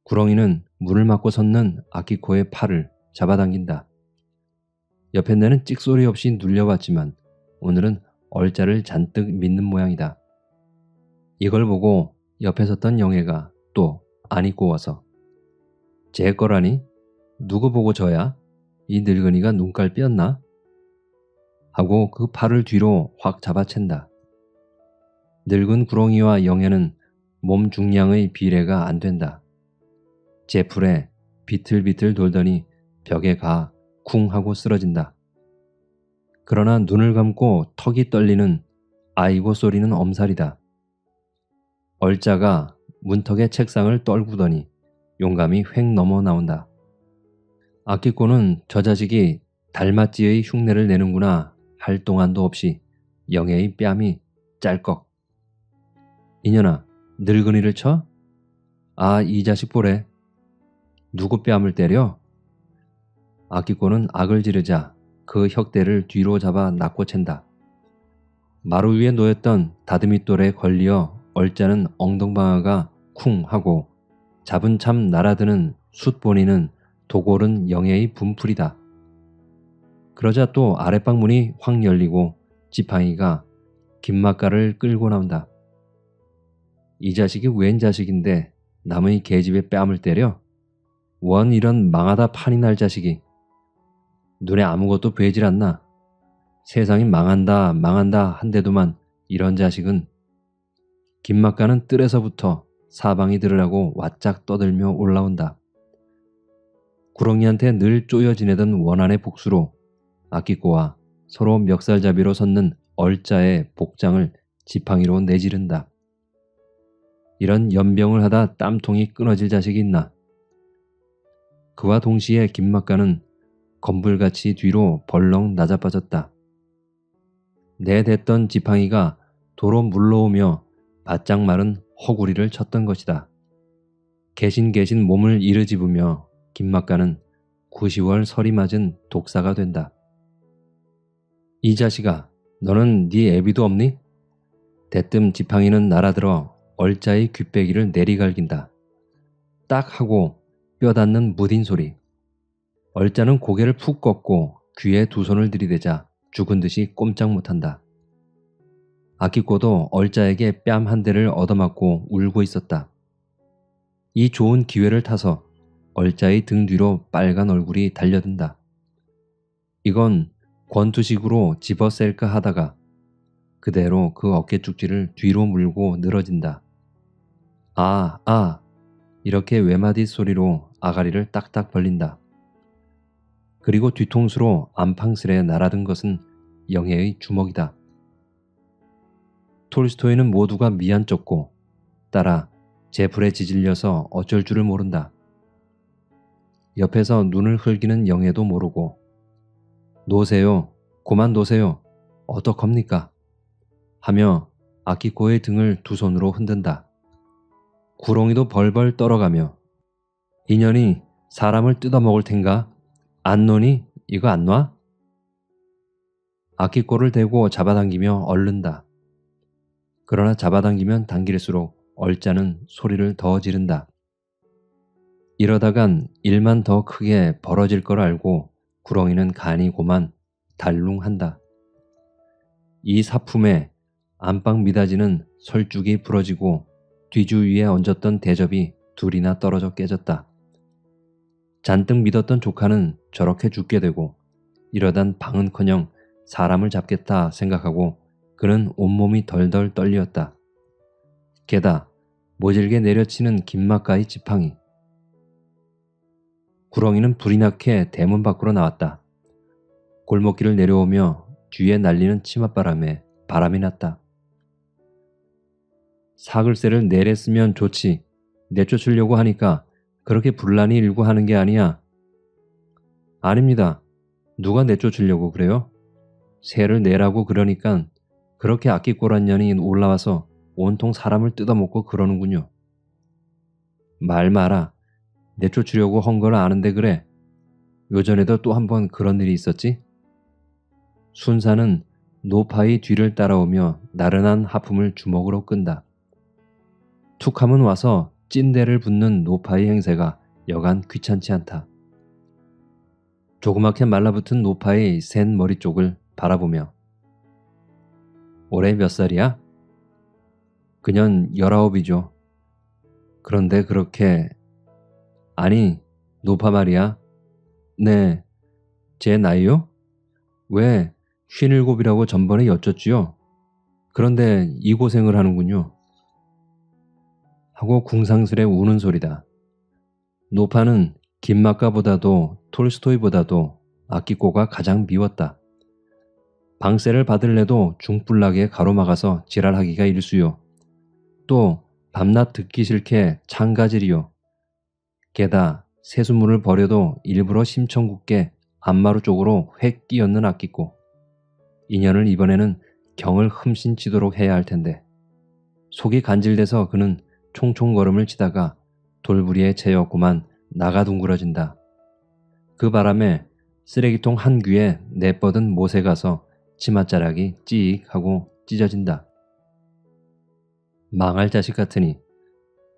구렁이는 문을 막고 섰는 아키코의 팔을 잡아당긴다. 옆에 내는 찍소리 없이 눌려봤지만 오늘은 얼짜를 잔뜩 믿는 모양이다. 이걸 보고 옆에 섰던 영애가 또 안 입고 와서 제 거라니? 누구 보고 저야? 이 늙은이가 눈깔 삐었나? 하고 그 팔을 뒤로 확 잡아챈다. 늙은 구렁이와 영애는 몸 중량의 비례가 안 된다. 제 풀에 비틀비틀 돌더니 벽에 가 쿵 하고 쓰러진다. 그러나 눈을 감고 턱이 떨리는 아이고 소리는 엄살이다. 얼짜가 문턱에 책상을 떨구더니 용감히 획 넘어 나온다. 아키코는 저 자식이 달맞지의 흉내를 내는구나 할 동안도 없이 영애의 뺨이 짤꺽. 이년아, 늙은이를 쳐? 아, 이 자식 보래. 누구 뺨을 때려? 아키코는 악을 지르자 그 혁대를 뒤로 잡아 낚고챈다. 마루 위에 놓였던 다듬이돌에 걸리어 얼짜는 엉덩방아가 쿵 하고 잡은 참 날아드는 숯보니는 도골은 영애의 분풀이다. 그러자 또 아랫방 문이 확 열리고 지팡이가 김맛가를 끌고 나온다. 이 자식이 웬 자식인데 남의 계집에 뺨을 때려? 원 이런 망하다 판이 날 자식이. 눈에 아무것도 보이질 않나. 세상이 망한다 망한다 한데도만 이런 자식은. 김맛가는 뜰에서부터 사방이 들으라고 와짝 떠들며 올라온다. 구렁이한테 늘 쪼여 지내던 원한의 복수로 아키코와 서로 멱살잡이로 섰는 얼짜의 복장을 지팡이로 내지른다. 이런 연병을 하다 땀통이 끊어질 자식이 있나. 그와 동시에 김맛가는 건불같이 뒤로 벌렁 낮아빠졌다. 내댔던 지팡이가 도로 물러오며 바짝 마른 허구리를 쳤던 것이다. 개신개신 몸을 이르집으며 김맛가는 9시월 설이 맞은 독사가 된다. 이 자식아, 너는 네 애비도 없니? 대뜸 지팡이는 날아들어 얼짜의 귓배기를 내리갈긴다. 딱 하고 뼈 닿는 무딘 소리. 얼짜는 고개를 푹 꺾고 귀에 두 손을 들이대자 죽은 듯이 꼼짝 못한다. 아키코도 얼짜에게 뺨 한 대를 얻어맞고 울고 있었다. 이 좋은 기회를 타서 얼짜의 등 뒤로 빨간 얼굴이 달려든다. 이건 권투식으로 집어셀까 하다가 그대로 그 어깨 쭉지를 뒤로 물고 늘어진다. 아, 아, 이렇게 외마디 소리로 아가리를 딱딱 벌린다. 그리고 뒤통수로 안팡스레 날아든 것은 영애의 주먹이다. 톨스토이는 모두가 미안쩍고 따라 제풀에 지질려서 어쩔 줄을 모른다. 옆에서 눈을 흘기는 영애도 모르고 놓으세요, 고만 놓으세요, 어떡합니까? 하며 아키코의 등을 두 손으로 흔든다. 구렁이도 벌벌 떨어가며 인연이 사람을 뜯어먹을 텐가? 안 노니? 이거 안 놔? 아키코를 대고 잡아당기며 얼른다. 그러나 잡아당기면 당길수록 얼짜는 소리를 더 지른다. 이러다간 일만 더 크게 벌어질 걸 알고 구렁이는 간이 고만 달룽한다. 이 사품에 안방 미닫이는 설쭉이 부러지고 뒤주 위에 얹었던 대접이 둘이나 떨어져 깨졌다. 잔뜩 믿었던 조카는 저렇게 죽게 되고 이러단 방은커녕 사람을 잡겠다 생각하고 그는 온몸이 덜덜 떨리었다. 게다 모질게 내려치는 긴막가의 지팡이. 구렁이는 불이 나게 대문 밖으로 나왔다. 골목길을 내려오며 뒤에 날리는 치맛바람에 바람이 났다. 사글세를 내렸으면 좋지. 내쫓으려고 하니까 그렇게 분란이 일고 하는 게 아니야. 아닙니다. 누가 내쫓으려고 그래요? 세를 내라고 그러니까 그렇게 아끼꼬란 년이 올라와서 온통 사람을 뜯어먹고 그러는군요. 말 마라. 내쫓으려고 한 걸 아는데 그래. 요전에도 또 한 번 그런 일이 있었지? 순사는 노파의 뒤를 따라오며 나른한 하품을 주먹으로 끈다. 툭하면 와서 찐대를 붙는 노파의 행세가 여간 귀찮지 않다. 조그맣게 말라붙은 노파의 센 머리 쪽을 바라보며 올해 몇 살이야? 그년 19이죠. 그런데 그렇게 아니 노파 말이야. 네, 제 나이요? 왜 57이라고 전번에 여쭸지요. 그런데 이 고생을 하는군요. 하고 궁상스레 우는 소리다. 노파는 긴막가보다도 톨스토이보다도 아키코가 가장 미웠다. 방세를 받을래도 중불나게 가로막아서 지랄하기가 일수요. 또 밤낮 듣기 싫게 창가질이요. 게다 세수문을 버려도 일부러 심청궂게 안마루 쪽으로 획 끼얹는 아키코. 인연을 이번에는 경을 흠씬 치도록 해야 할 텐데 속이 간질돼서 그는 총총걸음을 치다가 돌부리에 채였구만 나가 둥그러진다. 그 바람에 쓰레기통 한 귀에 내뻗은 못에 가서 치맛자락이 찌익 하고 찢어진다. 망할 자식 같으니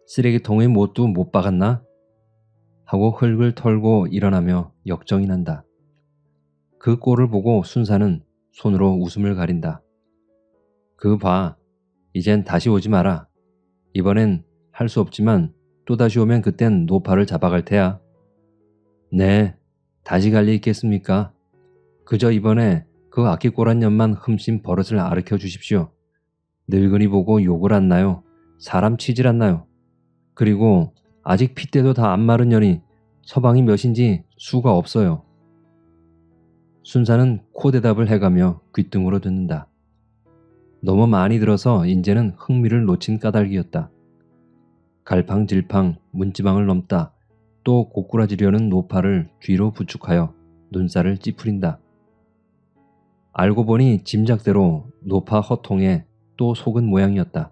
쓰레기통의 못도 못 박았나? 하고 흙을 털고 일어나며 역정이 난다. 그 꼴을 보고 순사는 손으로 웃음을 가린다. 그 봐, 이젠 다시 오지 마라. 이번엔 할 수 없지만 또다시 오면 그땐 노파를 잡아갈 테야. 네, 다시 갈 리 있겠습니까? 그저 이번에 그 아끼꼬란 년만 흠씬 버릇을 아르켜 주십시오. 늙은이 보고 욕을 안 나요. 사람 치질 않나요. 그리고 아직 핏대도 다 안 마른 년이 서방이 몇인지 수가 없어요. 순사는 코대답을 해가며 귓등으로 듣는다. 너무 많이 들어서 인제는 흥미를 놓친 까닭이었다. 갈팡질팡 문지방을 넘다 또 고꾸라지려는 노파를 뒤로 부축하여 눈살을 찌푸린다. 알고 보니 짐작대로 노파 허통에 또 속은 모양이었다.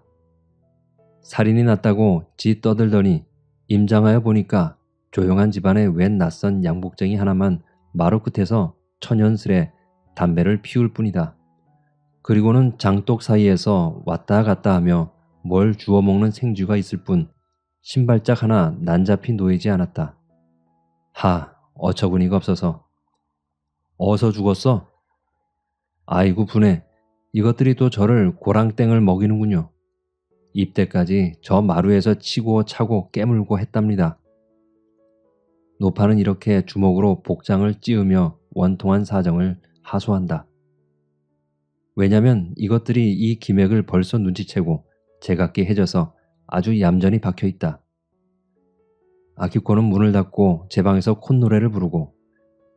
살인이 났다고 지 떠들더니 임장하여 보니까 조용한 집안에 웬 낯선 양복쟁이 하나만 마루 끝에서 천연스레 담배를 피울 뿐이다. 그리고는 장독 사이에서 왔다 갔다 하며 뭘 주워 먹는 생쥐가 있을 뿐 신발짝 하나 난잡히 놓이지 않았다. 하, 어처구니가 없어서. 어서 죽었어? 아이고 분해. 이것들이 또 저를 고랑땡을 먹이는군요. 입대까지 저 마루에서 치고 차고 깨물고 했답니다. 노파는 이렇게 주먹으로 복장을 찌으며 원통한 사정을 하소한다. 왜냐면 이것들이 이 기맥을 벌써 눈치채고 제각기 해져서 아주 얌전히 박혀있다. 아키코는 문을 닫고 제 방에서 콧노래를 부르고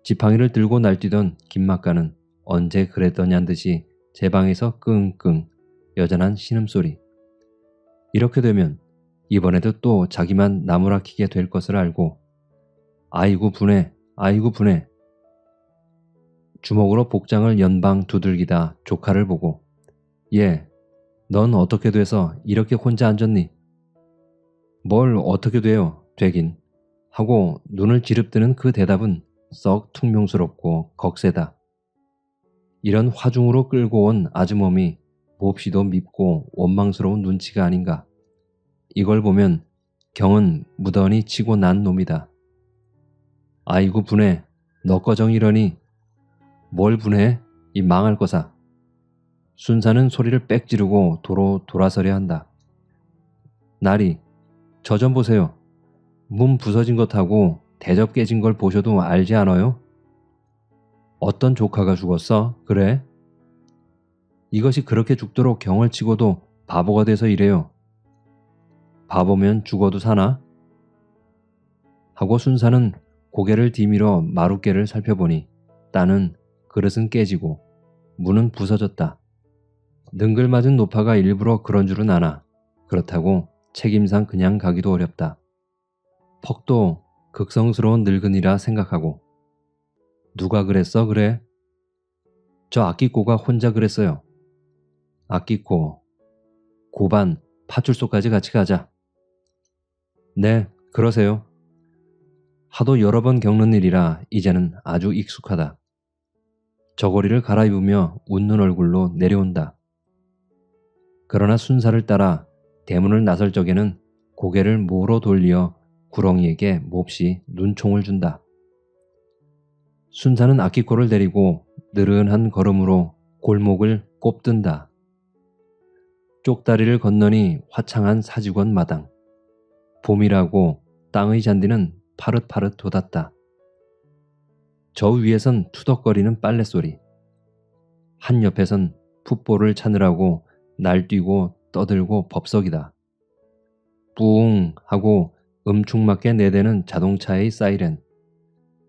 지팡이를 들고 날뛰던 김막가는 언제 그랬더냐는 듯이 제 방에서 끙끙 여전한 신음소리. 이렇게 되면 이번에도 또 자기만 나무라키게 될 것을 알고 아이고 분해, 아이고 분해. 주먹으로 복장을 연방 두들기다 조카를 보고 예, 넌 어떻게 돼서 이렇게 혼자 앉았니? 뭘 어떻게 돼요, 되긴. 하고 눈을 지릅뜨는 그 대답은 썩 퉁명스럽고 겁세다. 이런 화중으로 끌고 온 아주머니 몹시도 밉고 원망스러운 눈치가 아닌가. 이걸 보면 경은 무던히 치고 난 놈이다. 아이고 분해, 너 꺼정 이러니. 뭘 분해? 이 망할 거사. 순사는 소리를 빽 지르고 도로 돌아서려 한다. 나리, 저 좀 보세요. 문 부서진 것하고 대접 깨진 걸 보셔도 알지 않아요? 어떤 조카가 죽었어? 그래? 이것이 그렇게 죽도록 경을 치고도 바보가 돼서 이래요. 바보면 죽어도 사나? 하고 순사는 고개를 디밀어 마룻개를 살펴보니 땅은 그릇은 깨지고 문은 부서졌다. 능글맞은 노파가 일부러 그런 줄은 아나 그렇다고 책임상 그냥 가기도 어렵다. 퍽도 극성스러운 늙은이라 생각하고 누가 그랬어 그래? 저 아끼꼬가 혼자 그랬어요. 아끼꼬, 고반, 파출소까지 같이 가자. 네, 그러세요. 하도 여러 번 겪는 일이라 이제는 아주 익숙하다. 저고리를 갈아입으며 웃는 얼굴로 내려온다. 그러나 순사를 따라 대문을 나설 적에는 고개를 모로 돌려 구렁이에게 몹시 눈총을 준다. 순사는 아키코를 데리고 느른한 걸음으로 골목을 꼽든다. 쪽다리를 건너니 화창한 사직원 마당. 봄이라고 땅의 잔디는 파릇파릇 돋았다. 저 위에선 투덕거리는 빨랫소리. 한 옆에선 풋볼을 찾느라고 날뛰고 떠들고 법석이다. 뿌웅 하고 음축맞게 내대는 자동차의 사이렌.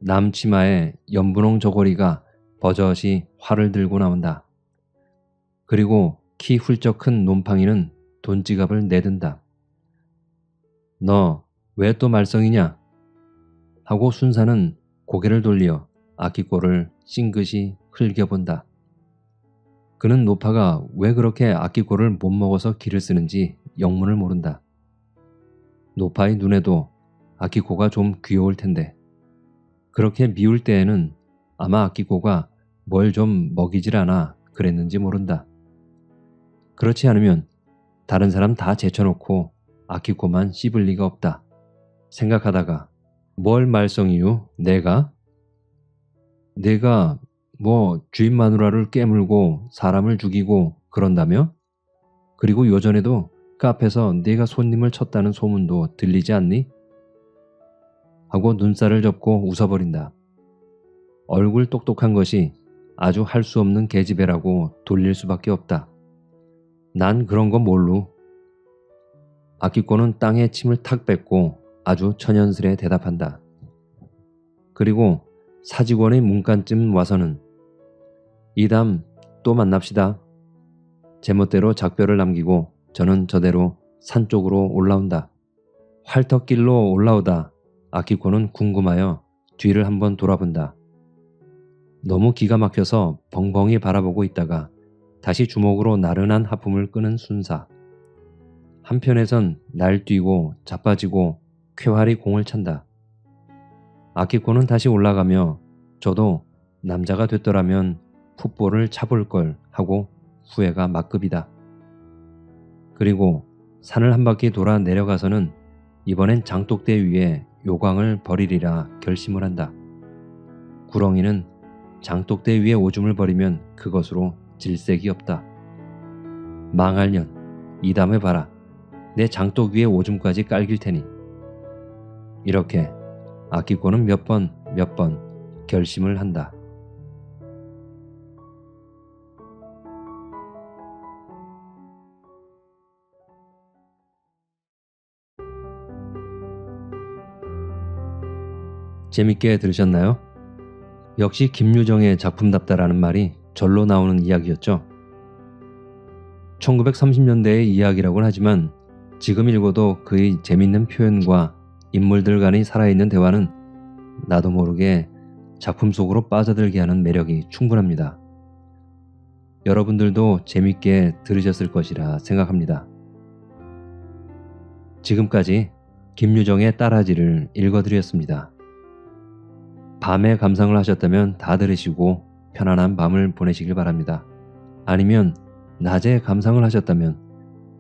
남치마에 연분홍 저고리가 버젓이 활을 들고 나온다. 그리고 키 훌쩍 큰 놈팡이는 돈지갑을 내든다. 너 왜 또 말썽이냐? 하고 순사는 고개를 돌려 아키꼬를 싱긋이 흘겨본다. 그는 노파가 왜 그렇게 아키꼬를 못 먹어서 기를 쓰는지 영문을 모른다. 노파의 눈에도 아키꼬가 좀 귀여울 텐데 그렇게 미울 때에는 아마 아키꼬가 뭘 좀 먹이질 않아 그랬는지 모른다. 그렇지 않으면 다른 사람 다 제쳐놓고 아키꼬만 씹을 리가 없다. 생각하다가 뭘 말썽이유? 내가 뭐 주인 마누라를 깨물고 사람을 죽이고 그런다며? 그리고 요전에도 카페에서 네가 손님을 쳤다는 소문도 들리지 않니? 하고 눈살을 접고 웃어버린다. 얼굴 똑똑한 것이 아주 할 수 없는 계집애라고 돌릴 수밖에 없다. 난 그런 거 몰루. 아키꼬는 땅에 침을 탁 뱉고 아주 천연스레 대답한다. 그리고 사직원의 문간쯤 와서는 이담 또 만납시다. 제멋대로 작별을 남기고 저는 저대로 산 쪽으로 올라온다. 활터길로 올라오다 아키코는 궁금하여 뒤를 한번 돌아본다. 너무 기가 막혀서 벙벙이 바라보고 있다가 다시 주먹으로 나른한 하품을 끄는 순사. 한편에선 날뛰고 자빠지고 쾌활히 공을 찬다. 아키코는 다시 올라가며 저도 남자가 됐더라면 풋볼을 차볼 걸 하고 후회가 막급이다. 그리고 산을 한 바퀴 돌아 내려가서는 이번엔 장독대 위에 요광을 버리리라 결심을 한다. 구렁이는 장독대 위에 오줌을 버리면 그것으로 질색이 없다. 망할 년, 이 다음에 봐라. 내 장독 위에 오줌까지 깔길 테니. 이렇게 아끼고는 몇 번 결심을 한다. 재밌게 들으셨나요? 역시 김유정의 작품답다라는 말이 절로 나오는 이야기였죠. 1930년대의 이야기라고는 하지만 지금 읽어도 그의 재밌는 표현과 인물들 간의 살아있는 대화는 나도 모르게 작품 속으로 빠져들게 하는 매력이 충분합니다. 여러분들도 재밌게 들으셨을 것이라 생각합니다. 지금까지 김유정의 딸아지를 읽어드렸습니다. 밤에 감상을 하셨다면 다 들으시고 편안한 밤을 보내시길 바랍니다. 아니면 낮에 감상을 하셨다면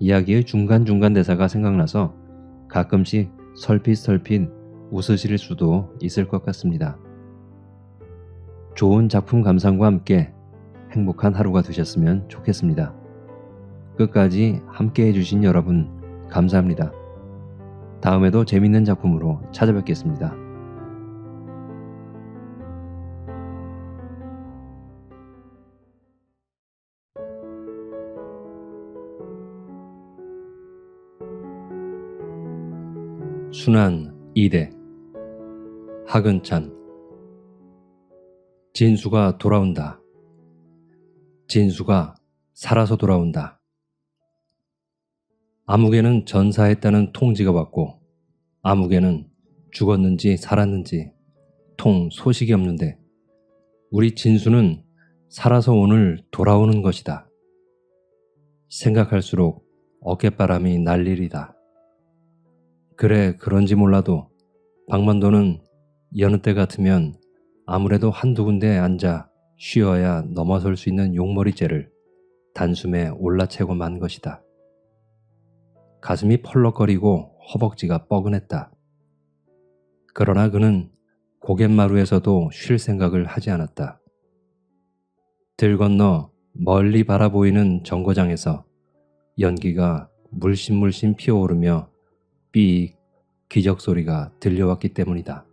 이야기의 중간중간 대사가 생각나서 가끔씩 설핏설핏 웃으실 수도 있을 것 같습니다. 좋은 작품 감상과 함께 행복한 하루가 되셨으면 좋겠습니다. 끝까지 함께 해주신 여러분 감사합니다. 다음에도 재밌는 작품으로 찾아뵙겠습니다. 순환 2대 하근찬. 진수가 돌아온다. 진수가 살아서 돌아온다. 아무개는 전사했다는 통지가 왔고 아무개는 죽었는지 살았는지 통 소식이 없는데 우리 진수는 살아서 오늘 돌아오는 것이다. 생각할수록 어깨바람이 날 일이다. 그래 그런지 몰라도 박만도는 여느 때 같으면 아무래도 한두 군데에 앉아 쉬어야 넘어설 수 있는 용머리째를 단숨에 올라채고 만 것이다. 가슴이 펄럭거리고 허벅지가 뻐근했다. 그러나 그는 고갯마루에서도 쉴 생각을 하지 않았다. 들 건너 멀리 바라보이는 정거장에서 연기가 물씬물씬 피어오르며 삐익 기적소리가 들려왔기 때문이다.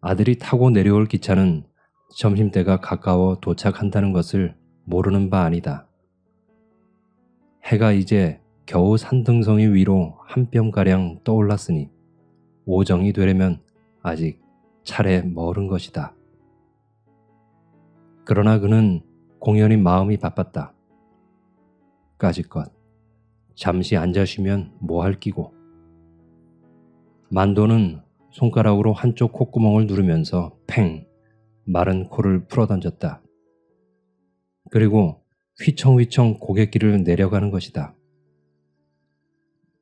아들이 타고 내려올 기차는 점심때가 가까워 도착한다는 것을 모르는 바 아니다. 해가 이제 겨우 산등성이 위로 한 뼘가량 떠올랐으니 오정이 되려면 아직 차례 멀은 것이다. 그러나 그는 공연히 마음이 바빴다. 까짓것 잠시 앉아 쉬면 뭐할 끼고. 만도는 손가락으로 한쪽 콧구멍을 누르면서 팽 마른 코를 풀어던졌다. 그리고 휘청휘청 고갯길을 내려가는 것이다.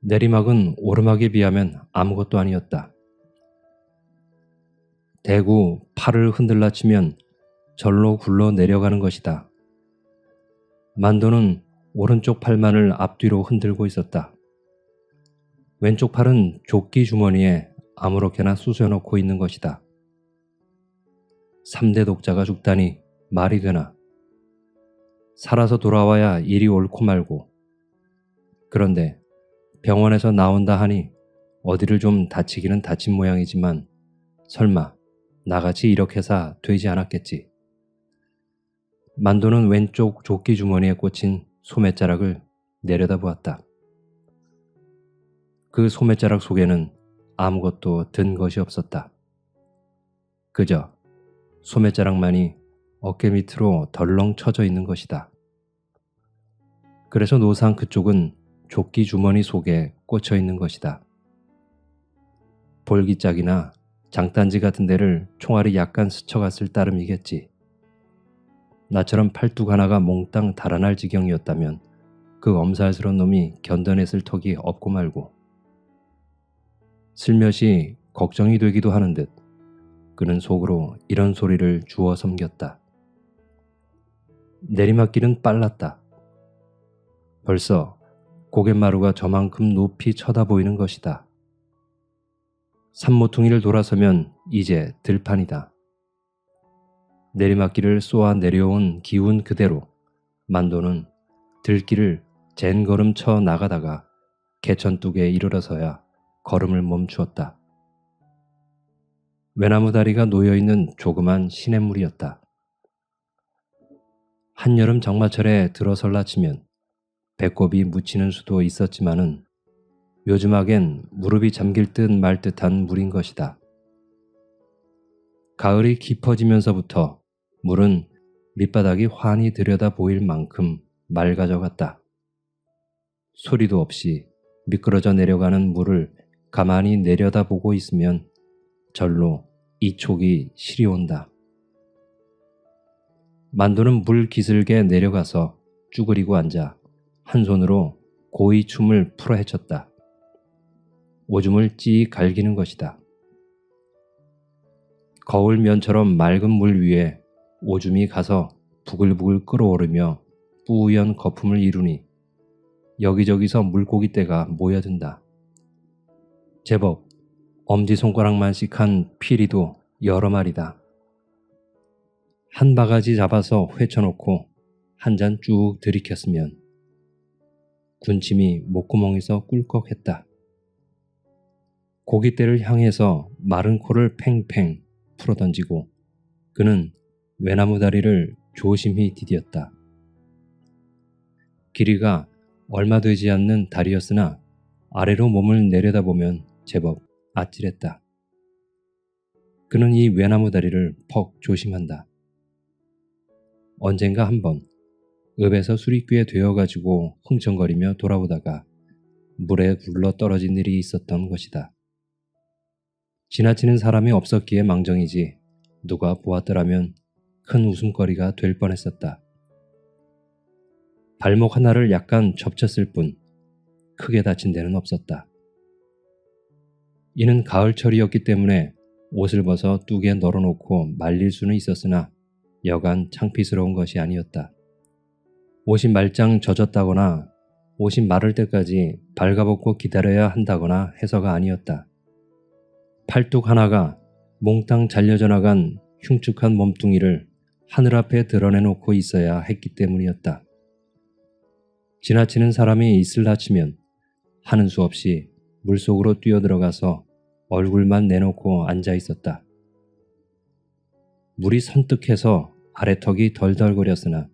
내리막은 오르막에 비하면 아무것도 아니었다. 대구 팔을 흔들라 치면 절로 굴러 내려가는 것이다. 만도는 오른쪽 팔만을 앞뒤로 흔들고 있었다. 왼쪽 팔은 조끼 주머니에 아무렇게나 쑤셔넣고 있는 것이다. 3대 독자가 죽다니 말이 되나. 살아서 돌아와야 일이 옳고 말고. 그런데 병원에서 나온다 하니 어디를 좀 다치기는 다친 모양이지만 설마 나같이 이렇게사 되지 않았겠지. 만도는 왼쪽 조끼 주머니에 꽂힌 소매자락을 내려다보았다. 그 소매자락 속에는 아무것도 든 것이 없었다. 그저 소매자락만이 어깨 밑으로 덜렁 쳐져 있는 것이다. 그래서 노상 그쪽은 조끼 주머니 속에 꽂혀 있는 것이다. 볼기짝이나 장단지 같은 데를 총알이 약간 스쳐갔을 따름이겠지. 나처럼 팔뚝 하나가 몽땅 달아날 지경이었다면 그 엄살스러운 놈이 견뎌냈을 턱이 없고 말고. 슬며시 걱정이 되기도 하는 듯 그는 속으로 이런 소리를 주워 섬겼다. 내리막길은 빨랐다. 벌써 고갯마루가 저만큼 높이 쳐다보이는 것이다. 산모퉁이를 돌아서면 이제 들판이다. 내리막길을 쏘아 내려온 기운 그대로 만도는 들길을 젠걸음 쳐 나가다가 개천둑에 이르러서야 걸음을 멈추었다. 외나무 다리가 놓여있는 조그만 시냇물이었다. 한여름 장마철에 들어설라 치면 배꼽이 묻히는 수도 있었지만은 요즘하겐 무릎이 잠길 듯 말 듯한 물인 것이다. 가을이 깊어지면서부터 물은 밑바닥이 환히 들여다 보일 만큼 맑아져갔다. 소리도 없이 미끄러져 내려가는 물을 가만히 내려다보고 있으면 절로 이촉이 시려온다. 만두는 물 기슭에 내려가서 쭈그리고 앉아 한 손으로 고이 춤을 풀어 헤쳤다. 오줌을 찌 갈기는 것이다. 거울 면처럼 맑은 물 위에 오줌이 가서 부글부글 끓어오르며 뿌연 거품을 이루니 여기저기서 물고기떼가 모여든다. 제법 엄지손가락만씩한 피리도 여러 마리다. 한 바가지 잡아서 회쳐놓고 한 잔 쭉 들이켰으면 군침이 목구멍에서 꿀꺽했다. 고깃대를 향해서 마른 코를 팽팽 풀어던지고 그는 외나무 다리를 조심히 디뎠다. 길이가 얼마 되지 않는 다리였으나 아래로 몸을 내려다보면 제법 아찔했다. 그는 이 외나무 다리를 퍽 조심한다. 언젠가 한번 읍에서 술이 꽤 되어가지고 흥청거리며 돌아오다가 물에 굴러 떨어진 일이 있었던 것이다. 지나치는 사람이 없었기에 망정이지 누가 보았더라면 큰 웃음거리가 될 뻔했었다. 발목 하나를 약간 접쳤을 뿐 크게 다친 데는 없었다. 이는 가을철이었기 때문에 옷을 벗어 뚝에 널어놓고 말릴 수는 있었으나 여간 창피스러운 것이 아니었다. 옷이 말짱 젖었다거나 옷이 마를 때까지 발가벗고 기다려야 한다거나 해서가 아니었다. 팔뚝 하나가 몽땅 잘려져 나간 흉측한 몸뚱이를 하늘 앞에 드러내놓고 있어야 했기 때문이었다. 지나치는 사람이 있을라 치면 하는 수 없이 물속으로 뛰어들어가서 얼굴만 내놓고 앉아 있었다. 물이 선뜩해서 아래턱이 덜덜거렸으나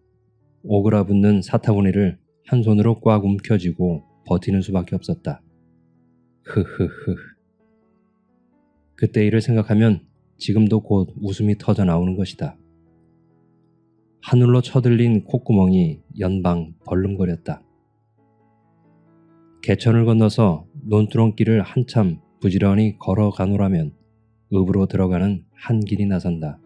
오그라붙는 사타구니를 한 손으로 꽉 움켜쥐고 버티는 수밖에 없었다. 흐흐흐. 그때 일을 생각하면 지금도 곧 웃음이 터져 나오는 것이다. 하늘로 쳐들린 콧구멍이 연방 벌름거렸다. 개천을 건너서 논두렁길을 한참 부지런히 걸어가노라면 읍으로 들어가는 한 길이 나선다.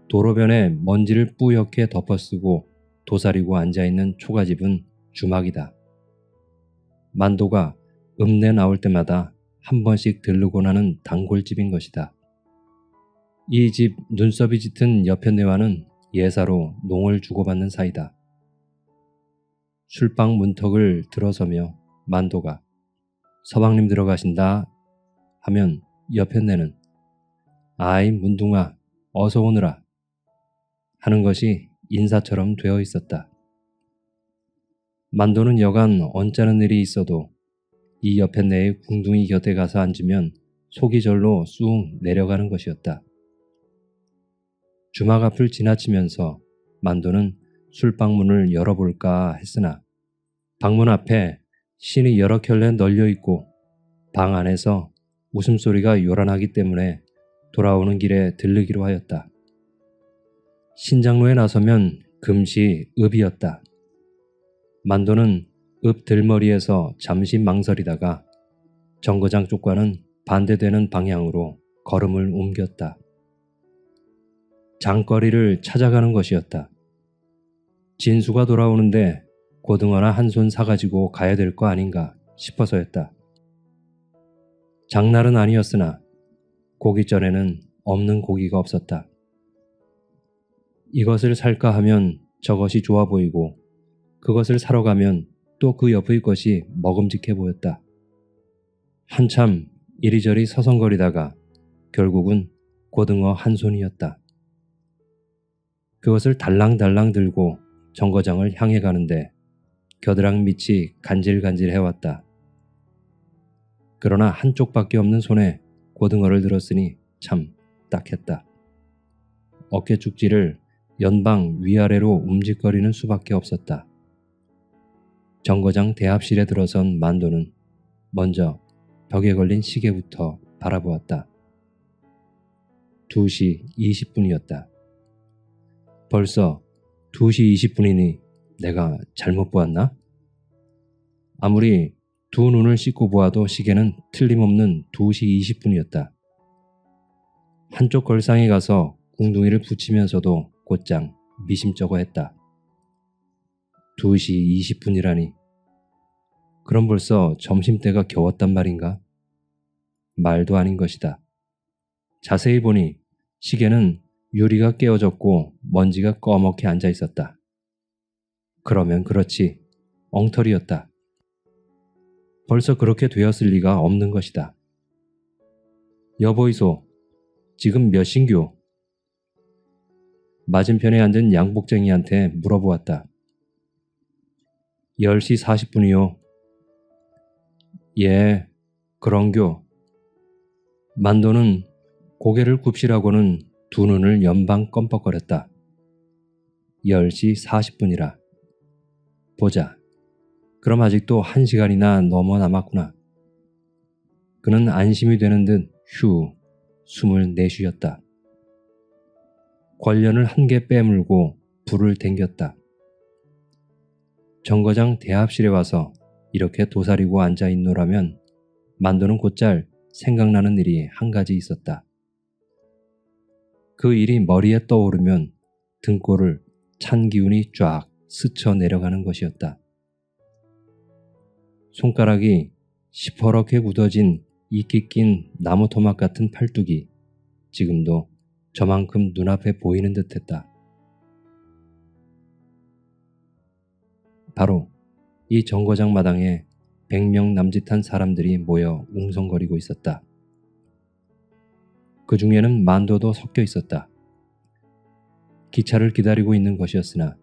도로변에 먼지를 뿌옇게 덮어쓰고 도사리고 앉아있는 초가집은 주막이다. 만도가 읍내 나올 때마다 한 번씩 들르고 나는 단골집인 것이다. 이 집 눈썹이 짙은 여편네와는 예사로 농을 주고받는 사이다. 술방 문턱을 들어서며 만도가 서방님 들어가신다 하면 여편네는 아이 문둥아 어서 오너라 하는 것이 인사처럼 되어 있었다. 만도는 여간 언짢은 일이 있어도 이 여편네의 궁둥이 곁에 가서 앉으면 속이 절로 쑥 내려가는 것이었다. 주막 앞을 지나치면서 만도는 술방문을 열어볼까 했으나 방문 앞에 신이 여러 켤레 널려 있고 방 안에서 웃음소리가 요란하기 때문에 돌아오는 길에 들르기로 하였다. 신장로에 나서면 금시 읍이었다. 만도는 읍 들머리에서 잠시 망설이다가 정거장 쪽과는 반대되는 방향으로 걸음을 옮겼다. 장거리를 찾아가는 것이었다. 진수가 돌아오는데 고등어나 한 손 사가지고 가야 될 거 아닌가 싶어서였다. 장날은 아니었으나 고깃전에는 없는 고기가 없었다. 이것을 살까 하면 저것이 좋아 보이고 그것을 사러 가면 또 그 옆의 것이 먹음직해 보였다. 한참 이리저리 서성거리다가 결국은 고등어 한 손이었다. 그것을 달랑달랑 들고 정거장을 향해 가는데 겨드랑 밑이 간질간질해왔다. 그러나 한쪽밖에 없는 손에 고등어를 들었으니 참 딱했다. 어깨 축지를 연방 위아래로 움직거리는 수밖에 없었다. 정거장 대합실에 들어선 만도는 먼저 벽에 걸린 시계부터 바라보았다. 2시 20분이었다. 벌써 2시 20분이니 내가 잘못 보았나? 아무리 두 눈을 씻고 보아도 시계는 틀림없는 2시 20분이었다. 한쪽 걸상에 가서 궁둥이를 붙이면서도 곧장 미심쩍어 했다. 2시 20분이라니. 그럼 벌써 점심때가 겨웠단 말인가? 말도 아닌 것이다. 자세히 보니 시계는 유리가 깨어졌고 먼지가 꺼멓게 앉아 있었다. 그러면 그렇지, 엉터리였다. 벌써 그렇게 되었을 리가 없는 것이다. 여보이소, 지금 몇 신교? 맞은편에 앉은 양복쟁이한테 물어보았다. 10시 40분이요. 예, 그런교. 만도는 고개를 굽시라고는 두 눈을 연방 껌뻑거렸다. 10시 40분이라. 보자. 그럼 아직도 1시간이나 넘어 남았구나. 그는 안심이 되는 듯 숨을 내쉬었다. 관련을 한 개 빼물고 불을 댕겼다. 정거장 대합실에 와서 이렇게 도사리고 앉아있노라면 만도는 곧잘 생각나는 일이 한 가지 있었다. 그 일이 머리에 떠오르면 등골을 찬 기운이 쫙 스쳐 내려가는 것이었다. 손가락이 시퍼렇게 굳어진 이끼 낀 나무 토막 같은 팔뚝이 지금도 저만큼 눈앞에 보이는 듯했다. 바로 이 정거장 마당에 100명 남짓한 사람들이 모여 웅성거리고 있었다. 그 중에는 만도도 섞여 있었다. 기차를 기다리고 있는 것이었으나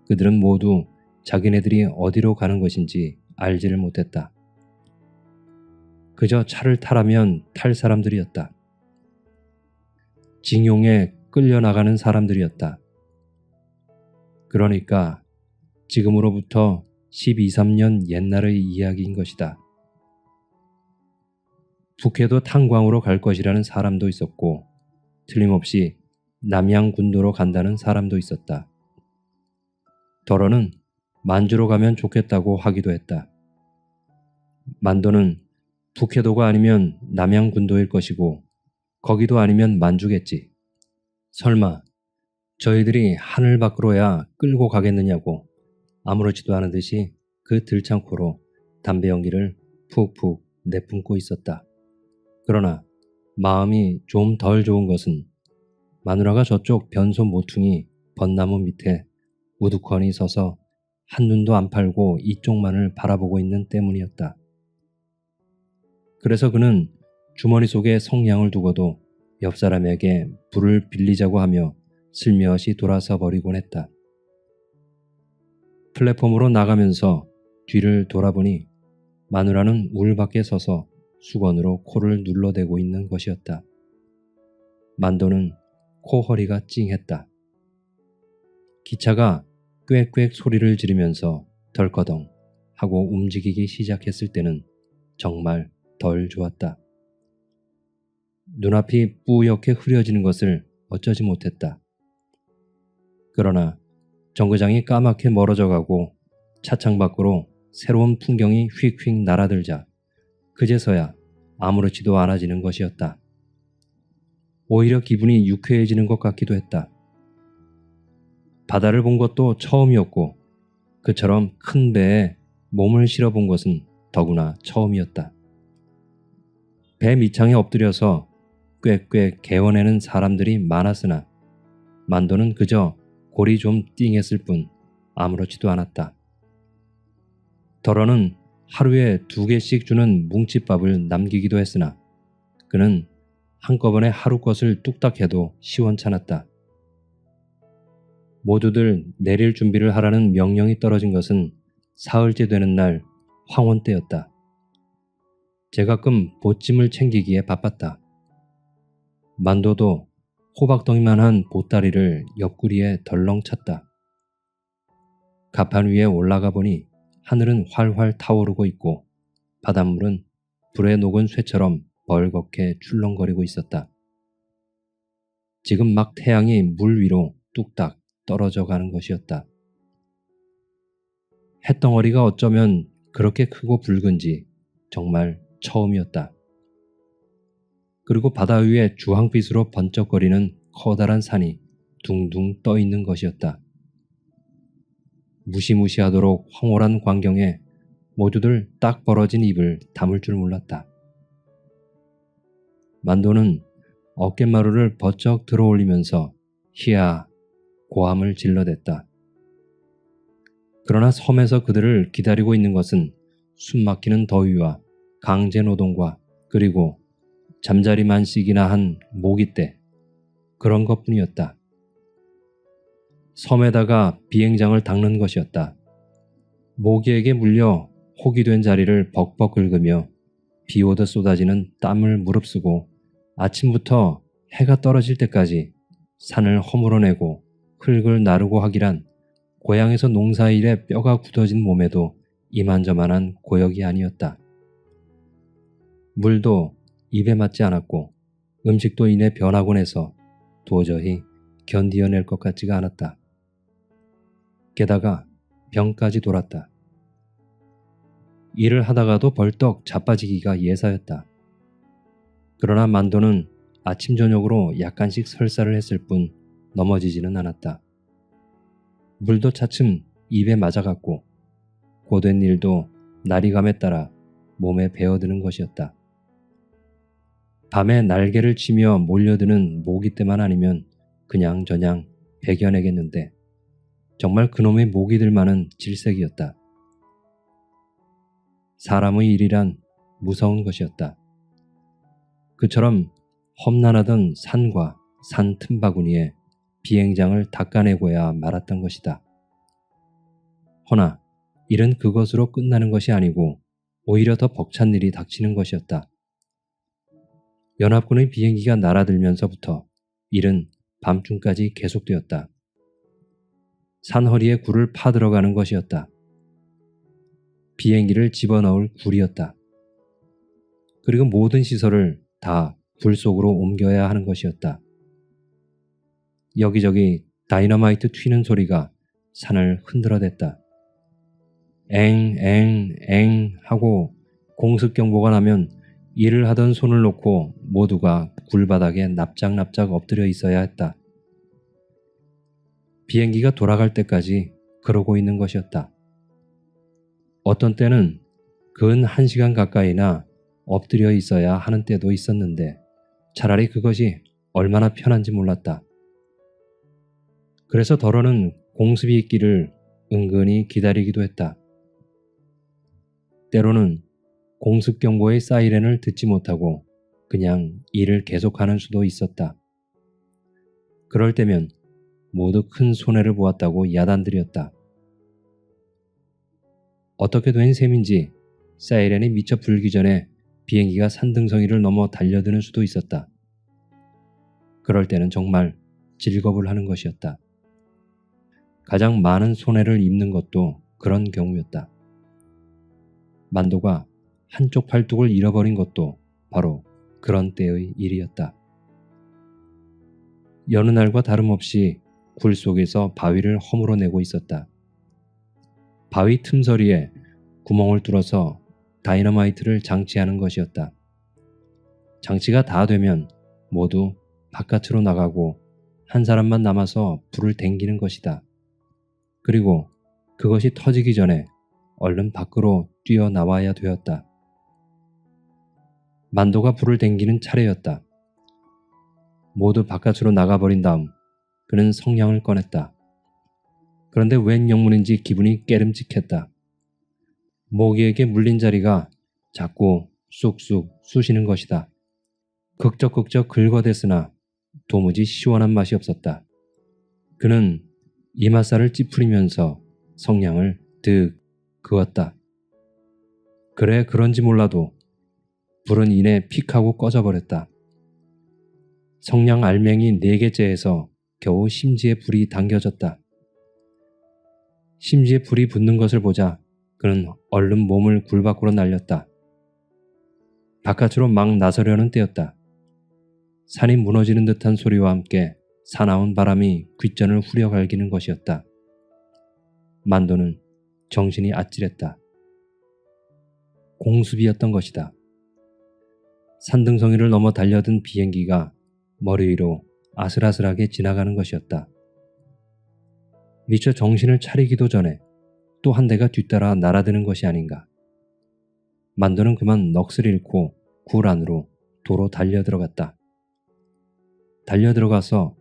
그들은 모두 자기네들이 어디로 가는 것인지 알지를 못했다. 그저 차를 타라면 탈 사람들이었다. 징용에 끌려나가는 사람들이었다. 그러니까 지금으로부터 12, 13년 옛날의 이야기인 것이다. 북해도 탄광으로 갈 것이라는 사람도 있었고 틀림없이 남양군도로 간다는 사람도 있었다. 더러는 만주로 가면 좋겠다고 하기도 했다. 만도는 북해도가 아니면 남양군도일 것이고 거기도 아니면 만주겠지. 설마 저희들이 하늘 밖으로야 끌고 가겠느냐고 아무렇지도 않은 듯이 그 들창고로 담배 연기를 푹푹 내뿜고 있었다. 그러나 마음이 좀 덜 좋은 것은 마누라가 저쪽 변소 모퉁이 벚나무 밑에 우두커니 서서 한눈도 안 팔고 이쪽만을 바라보고 있는 때문이었다. 그래서 그는 주머니 속에 성냥을 두고도 옆 사람에게 불을 빌리자고 하며 슬며시 돌아서 버리곤 했다. 플랫폼으로 나가면서 뒤를 돌아보니 마누라는 울 밖에 서서 수건으로 코를 눌러대고 있는 것이었다. 만도는 코허리가 찡했다. 기차가 꽥꽥 소리를 지르면서 덜커덩 하고 움직이기 시작했을 때는 정말 덜 좋았다. 눈앞이 뿌옇게 흐려지는 것을 어쩌지 못했다. 그러나 정거장이 까맣게 멀어져 가고 차창 밖으로 새로운 풍경이 휙휙 날아들자 그제서야 아무렇지도 않아지는 것이었다. 오히려 기분이 유쾌해지는 것 같기도 했다. 바다를 본 것도 처음이었고 그처럼 큰 배에 몸을 실어본 것은 더구나 처음이었다. 배 밑창에 엎드려서 꽥꽥 개워내는 사람들이 많았으나 만도는 그저 골이 좀 띵했을 뿐 아무렇지도 않았다. 더러는 하루에 2개씩 주는 뭉칫밥을 남기기도 했으나 그는 한꺼번에 하루 것을 뚝딱 해도 시원찮았다. 모두들 내릴 준비를 하라는 명령이 떨어진 것은 사흘째 되는 날 황혼 때였다. 제가끔 보찜을 챙기기에 바빴다. 만도도 호박덩이만한 보따리를 옆구리에 덜렁 찼다. 가판 위에 올라가 보니 하늘은 활활 타오르고 있고 바닷물은 불에 녹은 쇠처럼 벌겋게 출렁거리고 있었다. 지금 막 태양이 물 위로 뚝딱 떨어져 가는 것이었다. 햇덩어리가 어쩌면 그렇게 크고 붉은지 정말 처음이었다. 그리고 바다 위에 주황빛으로 번쩍거리는 커다란 산이 둥둥 떠 있는 것이었다. 무시무시하도록 황홀한 광경에 모두들 딱 벌어진 입을 다물 줄 몰랐다. 만도는 어깨마루를 버쩍 들어올리면서 희야 고함을 질러댔다. 그러나 섬에서 그들을 기다리고 있는 것은 숨막히는 더위와 강제노동과 그리고 잠자리만씩이나 한 모기떼 그런 것뿐이었다. 섬에다가 비행장을 닦는 것이었다. 모기에게 물려 혹이 된 자리를 벅벅 긁으며 비오듯 쏟아지는 땀을 무릅쓰고 아침부터 해가 떨어질 때까지 산을 허물어내고 흙을 나르고 하기란 고향에서 농사일에 뼈가 굳어진 몸에도 이만저만한 고역이 아니었다. 물도 입에 맞지 않았고 음식도 이내 변하곤 해서 도저히 견디어낼 것 같지가 않았다. 게다가 병까지 돌았다. 일을 하다가도 벌떡 자빠지기가 예사였다. 그러나 만도는 아침 저녁으로 약간씩 설사를 했을 뿐 넘어지지는 않았다. 물도 차츰 입에 맞아갔고 고된 일도 날이감에 따라 몸에 배어드는 것이었다. 밤에 날개를 치며 몰려드는 모기떼만 아니면 그냥저냥 배겨내겠는데 정말 그놈의 모기들만은 질색이었다. 사람의 일이란 무서운 것이었다. 그처럼 험난하던 산과 산 틈바구니에 비행장을 닦아내고야 말았던 것이다. 허나 일은 그것으로 끝나는 것이 아니고 오히려 더 벅찬 일이 닥치는 것이었다. 연합군의 비행기가 날아들면서부터 일은 밤중까지 계속되었다. 산허리에 굴을 파들어가는 것이었다. 비행기를 집어넣을 굴이었다. 그리고 모든 시설을 다 굴 속으로 옮겨야 하는 것이었다. 여기저기 다이너마이트 튀는 소리가 산을 흔들어댔다. 엥 하고 공습경보가 나면 일을 하던 손을 놓고 모두가 굴바닥에 납작납작 엎드려 있어야 했다. 비행기가 돌아갈 때까지 그러고 있는 것이었다. 어떤 때는 근 1시간 가까이나 엎드려 있어야 하는 때도 있었는데 차라리 그것이 얼마나 편한지 몰랐다. 그래서 더러는 공습이 있기를 은근히 기다리기도 했다. 때로는 공습경보의 사이렌을 듣지 못하고 그냥 일을 계속하는 수도 있었다. 그럴 때면 모두 큰 손해를 보았다고 야단들이었다. 어떻게 된 셈인지 사이렌이 미처 불기 전에 비행기가 산등성이를 넘어 달려드는 수도 있었다. 그럴 때는 정말 질겁을 하는 것이었다. 가장 많은 손해를 입는 것도 그런 경우였다. 만도가 한쪽 팔뚝을 잃어버린 것도 바로 그런 때의 일이었다. 여느 날과 다름없이 굴 속에서 바위를 허물어내고 있었다. 바위 틈서리에 구멍을 뚫어서 다이너마이트를 장치하는 것이었다. 장치가 다 되면 모두 바깥으로 나가고 한 사람만 남아서 불을 댕기는 것이다. 그리고 그것이 터지기 전에 얼른 밖으로 뛰어나와야 되었다. 만도가 불을 댕기는 차례였다. 모두 바깥으로 나가버린 다음 그는 성냥을 꺼냈다. 그런데 웬 영문인지 기분이 깨름직했다. 모기에게 물린 자리가 자꾸 쑥쑥 쑤시는 것이다. 극적극적 긁어댔으나 도무지 시원한 맛이 없었다. 그는 이맛살을 찌푸리면서 성냥을 득 그었다. 그래 그런지 몰라도 불은 이내 픽하고 꺼져버렸다. 성냥 알맹이 4개째에서 겨우 심지에 불이 당겨졌다. 심지에 불이 붙는 것을 보자 그는 얼른 몸을 굴 밖으로 날렸다. 바깥으로 막 나서려는 때였다. 산이 무너지는 듯한 소리와 함께 사나운 바람이 귓전을 후려갈기는 것이었다. 만도는 정신이 아찔했다. 공습이었던 것이다. 산등성이를 넘어 달려든 비행기가 머리 위로 아슬아슬하게 지나가는 것이었다. 미처 정신을 차리기도 전에 또 한 대가 뒤따라 날아드는 것이 아닌가. 만도는 그만 넋을 잃고 굴 안으로 도로 달려들어갔다. 달려들어가서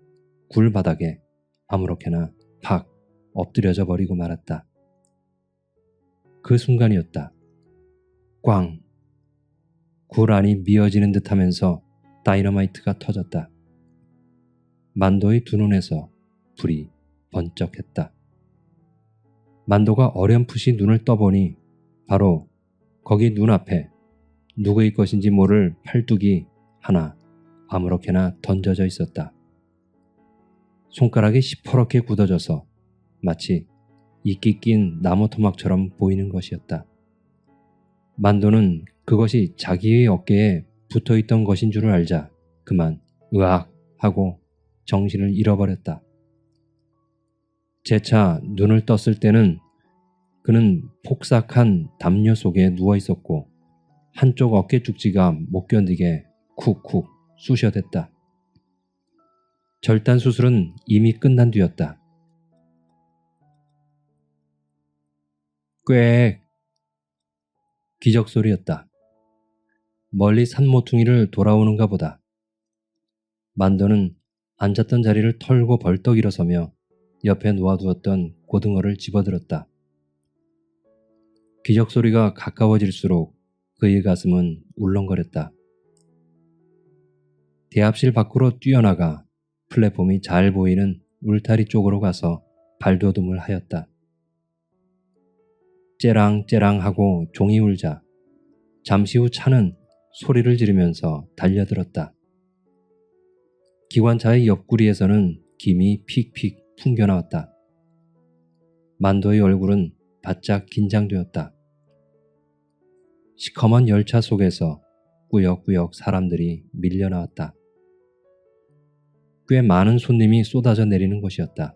굴 바닥에 아무렇게나 팍 엎드려져 버리고 말았다. 그 순간이었다. 꽝! 굴 안이 미어지는 듯하면서 다이너마이트가 터졌다. 만도의 두 눈에서 불이 번쩍했다. 만도가 어렴풋이 눈을 떠보니 바로 거기 눈앞에 누구의 것인지 모를 팔뚝이 하나 아무렇게나 던져져 있었다. 손가락이 시퍼렇게 굳어져서 마치 이끼 낀 나무 토막처럼 보이는 것이었다. 만도는 그것이 자기의 어깨에 붙어있던 것인 줄을 알자 그만 으악 하고 정신을 잃어버렸다. 재차 눈을 떴을 때는 그는 폭삭한 담요 속에 누워 있었고 한쪽 어깨 축지가 못 견디게 쿡쿡 쑤셔댔다. 절단 수술은 이미 끝난 뒤였다. 꽥! 기적소리였다. 멀리 산모퉁이를 돌아오는가 보다. 만도는 앉았던 자리를 털고 벌떡 일어서며 옆에 놓아두었던 고등어를 집어들었다. 기적소리가 가까워질수록 그의 가슴은 울렁거렸다. 대합실 밖으로 뛰어나가 플랫폼이 잘 보이는 울타리 쪽으로 가서 발돋움을 하였다. 째랑째랑 하고 종이 울자 잠시 후 차는 소리를 지르면서 달려들었다. 기관차의 옆구리에서는 김이 픽픽 풍겨나왔다. 만도의 얼굴은 바짝 긴장되었다. 시커먼 열차 속에서 꾸역꾸역 사람들이 밀려나왔다. 꽤 많은 손님이 쏟아져 내리는 것이었다.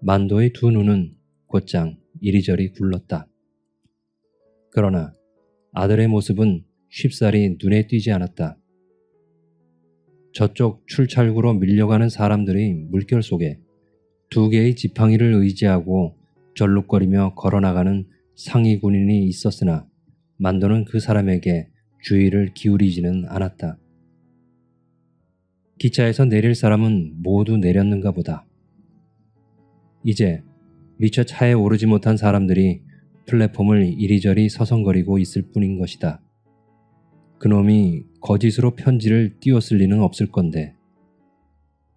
만도의 두 눈은 곧장 이리저리 굴렀다. 그러나 아들의 모습은 쉽사리 눈에 띄지 않았다. 저쪽 출찰구로 밀려가는 사람들의 물결 속에 2개의 지팡이를 의지하고 절룩거리며 걸어나가는 상위 군인이 있었으나 만도는 그 사람에게 주의를 기울이지는 않았다. 기차에서 내릴 사람은 모두 내렸는가 보다. 이제 미처 차에 오르지 못한 사람들이 플랫폼을 이리저리 서성거리고 있을 뿐인 것이다. 그놈이 거짓으로 편지를 띄웠을 리는 없을 건데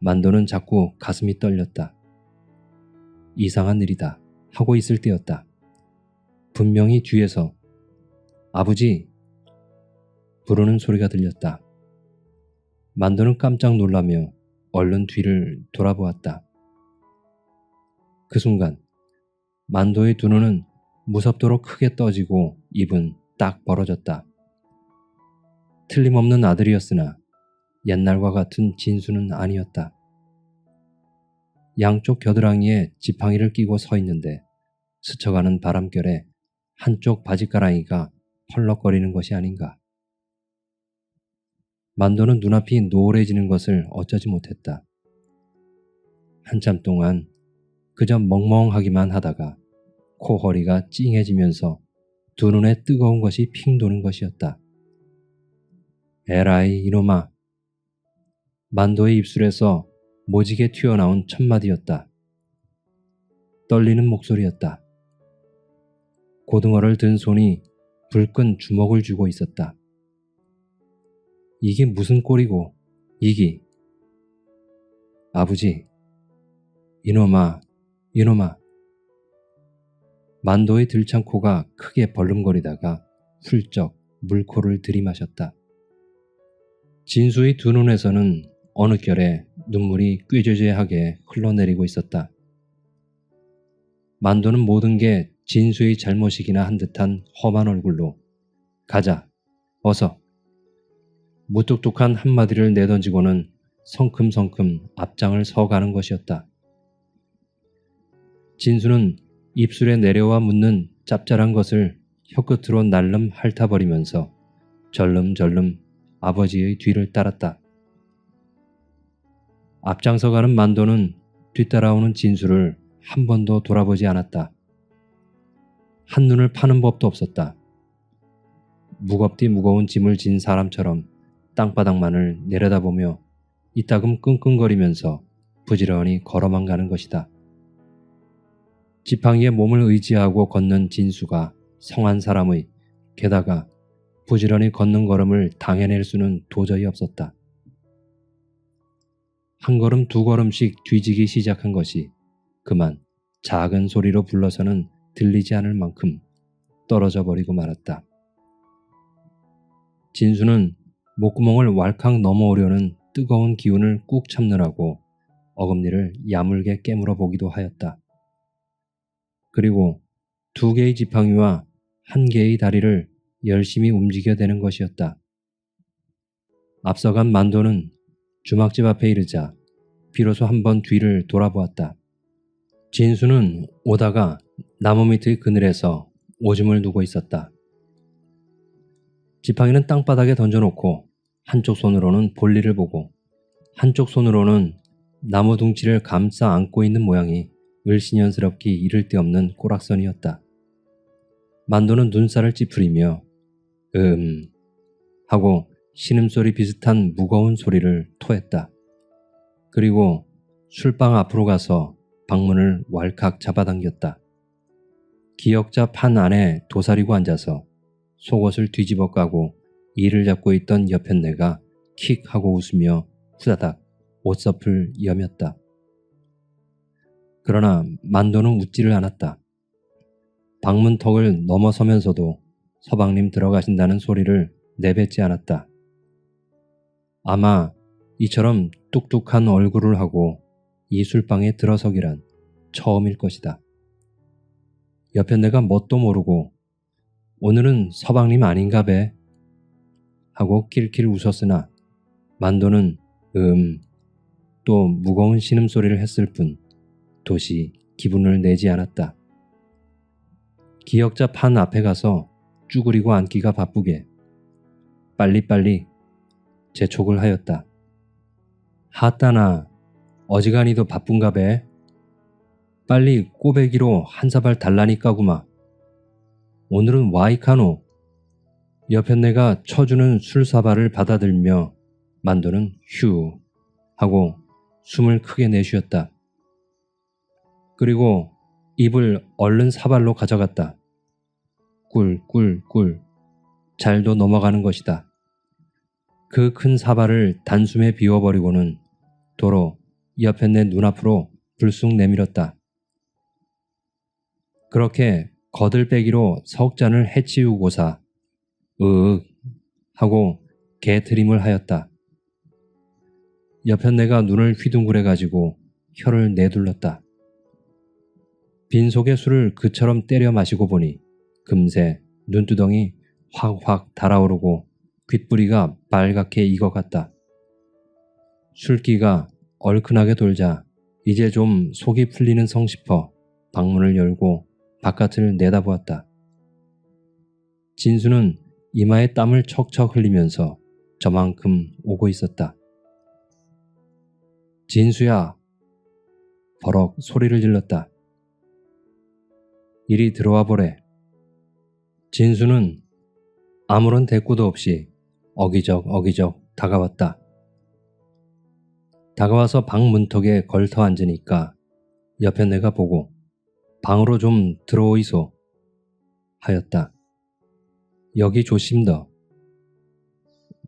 만도는 자꾸 가슴이 떨렸다. 이상한 일이다 하고 있을 때였다. 분명히 뒤에서 아버지 부르는 소리가 들렸다. 만도는 깜짝 놀라며 얼른 뒤를 돌아보았다. 그 순간 만도의 두 눈은 무섭도록 크게 떠지고 입은 딱 벌어졌다. 틀림없는 아들이었으나 옛날과 같은 진수는 아니었다. 양쪽 겨드랑이에 지팡이를 끼고 서 있는데 스쳐가는 바람결에 한쪽 바지가랑이가 펄럭거리는 것이 아닌가. 만도는 눈앞이 노을해지는 것을 어쩌지 못했다. 한참 동안 그저 멍멍하기만 하다가 코허리가 찡해지면서 두 눈에 뜨거운 것이 핑 도는 것이었다. 에라이 이놈아. 만도의 입술에서 모지게 튀어나온 첫마디였다. 떨리는 목소리였다. 고등어를 든 손이 불끈 주먹을 쥐고 있었다. 이게 무슨 꼴이고 이기. 아버지. 이놈아. 이놈아. 만도의 들창코가 크게 벌름거리다가 훌쩍 물코를 들이마셨다. 진수의 두 눈에서는 어느 결에 눈물이 꾀죄죄하게 흘러내리고 있었다. 만도는 모든 게 진수의 잘못이기나 한 듯한 험한 얼굴로 가자, 어서. 무뚝뚝한 한마디를 내던지고는 성큼성큼 앞장을 서가는 것이었다. 진수는 입술에 내려와 묻는 짭짤한 것을 혀끝으로 날름 핥아버리면서 절름절름 아버지의 뒤를 따랐다. 앞장서가는 만도는 뒤따라오는 진수를 한 번도 돌아보지 않았다. 한눈을 파는 법도 없었다. 무겁디 무거운 짐을 진 사람처럼 땅바닥만을 내려다보며 이따금 끙끙거리면서 부지런히 걸어만 가는 것이다. 지팡이에 몸을 의지하고 걷는 진수가 성한 사람의, 게다가 부지런히 걷는 걸음을 당해낼 수는 도저히 없었다. 한 걸음 두 걸음씩 뒤지기 시작한 것이 그만 작은 소리로 불러서는 들리지 않을 만큼 떨어져 버리고 말았다. 진수는 목구멍을 왈칵 넘어오려는 뜨거운 기운을 꾹 참느라고 어금니를 야물게 깨물어 보기도 하였다. 그리고 두 개의 지팡이와 한 개의 다리를 열심히 움직여대는 것이었다. 앞서간 만도는 주막집 앞에 이르자 비로소 한번 뒤를 돌아보았다. 진수는 오다가 나무 밑의 그늘에서 오줌을 누고 있었다. 지팡이는 땅바닥에 던져놓고 한쪽 손으로는 볼일을 보고 한쪽 손으로는 나무 둥치를 감싸 안고 있는 모양이 을씨년스럽기 이를 데 없는 꼬락선이었다. 만도는 눈살을 찌푸리며 하고 신음소리 비슷한 무거운 소리를 토했다. 그리고 술방 앞으로 가서 방문을 왈칵 잡아당겼다. 기역자 판 안에 도사리고 앉아서 속옷을 뒤집어 까고 이를 잡고 있던 여편네가 킥 하고 웃으며 후다닥 옷섭을 여몄다. 그러나 만도는 웃지를 않았다. 방문턱을 넘어서면서도 서방님 들어가신다는 소리를 내뱉지 않았다. 아마 이처럼 뚝뚝한 얼굴을 하고 이 술방에 들어서기란 처음일 것이다. 여편네가 뭣도 모르고 오늘은 서방님 아닌가 배 하고 킬킬 웃었으나 만도는 또 무거운 신음소리를 했을 뿐 도시 기분을 내지 않았다. 기역자 판 앞에 가서 쭈그리고 앉기가 바쁘게 빨리빨리 재촉을 하였다. 하따나 어지간히도 바쁜가 배? 빨리 꼬배기로 한 사발 달라니까구마. 오늘은 와이카노. 여편네가 쳐주는 술사발을 받아들며 만도는 휴 하고 숨을 크게 내쉬었다. 그리고 입을 얼른 사발로 가져갔다. 꿀꿀꿀 잘도 넘어가는 것이다. 그 큰 사발을 단숨에 비워버리고는 도로 여편네 눈앞으로 불쑥 내밀었다. 그렇게 거들빼기로 석 잔을 해치우고사 으윽 하고 개트림을 하였다. 여편네가 눈을 휘둥그레가지고 혀를 내둘렀다. 빈속의 술을 그처럼 때려 마시고 보니 금세 눈두덩이 확확 달아오르고 귓부리가 빨갛게 익어갔다. 술기가 얼큰하게 돌자 이제 좀 속이 풀리는 성 싶어 방문을 열고 바깥을 내다보았다. 진수는 이마에 땀을 척척 흘리면서 저만큼 오고 있었다. 진수야! 버럭 소리를 질렀다. 이리 들어와 보래. 진수는 아무런 대꾸도 없이 어기적 다가왔다. 다가와서 방 문턱에 걸터 앉으니까 여편네가 보고 방으로 좀 들어오이소 하였다. 여기 조심더.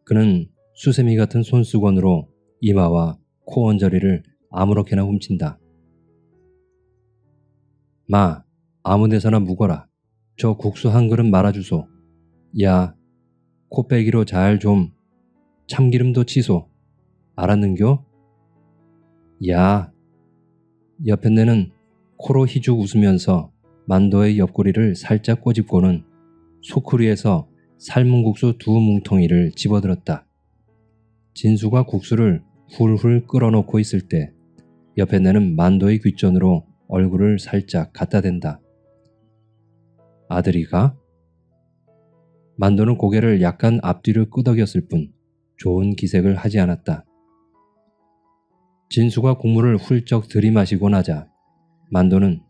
그는 수세미 같은 손수건으로 이마와 코 언저리를 아무렇게나 훔친다. 마, 아무 데서나 묵어라. 저 국수 한 그릇 말아주소. 야, 코빼기로 잘 좀. 참기름도 치소. 알았는겨? 야. 여편네는 코로 희죽 웃으면서 만도의 옆구리를 살짝 꼬집고는 소쿠리에서 삶은 국수 2뭉텅이를 집어들었다. 진수가 국수를 훌훌 끓어놓고 있을 때 여편네는 만도의 귓전으로 얼굴을 살짝 갖다 댄다. 아들이가? 만도는 고개를 약간 앞뒤로 끄덕였을 뿐 좋은 기색을 하지 않았다. 진수가 국물을 훌쩍 들이마시고 나자 만도는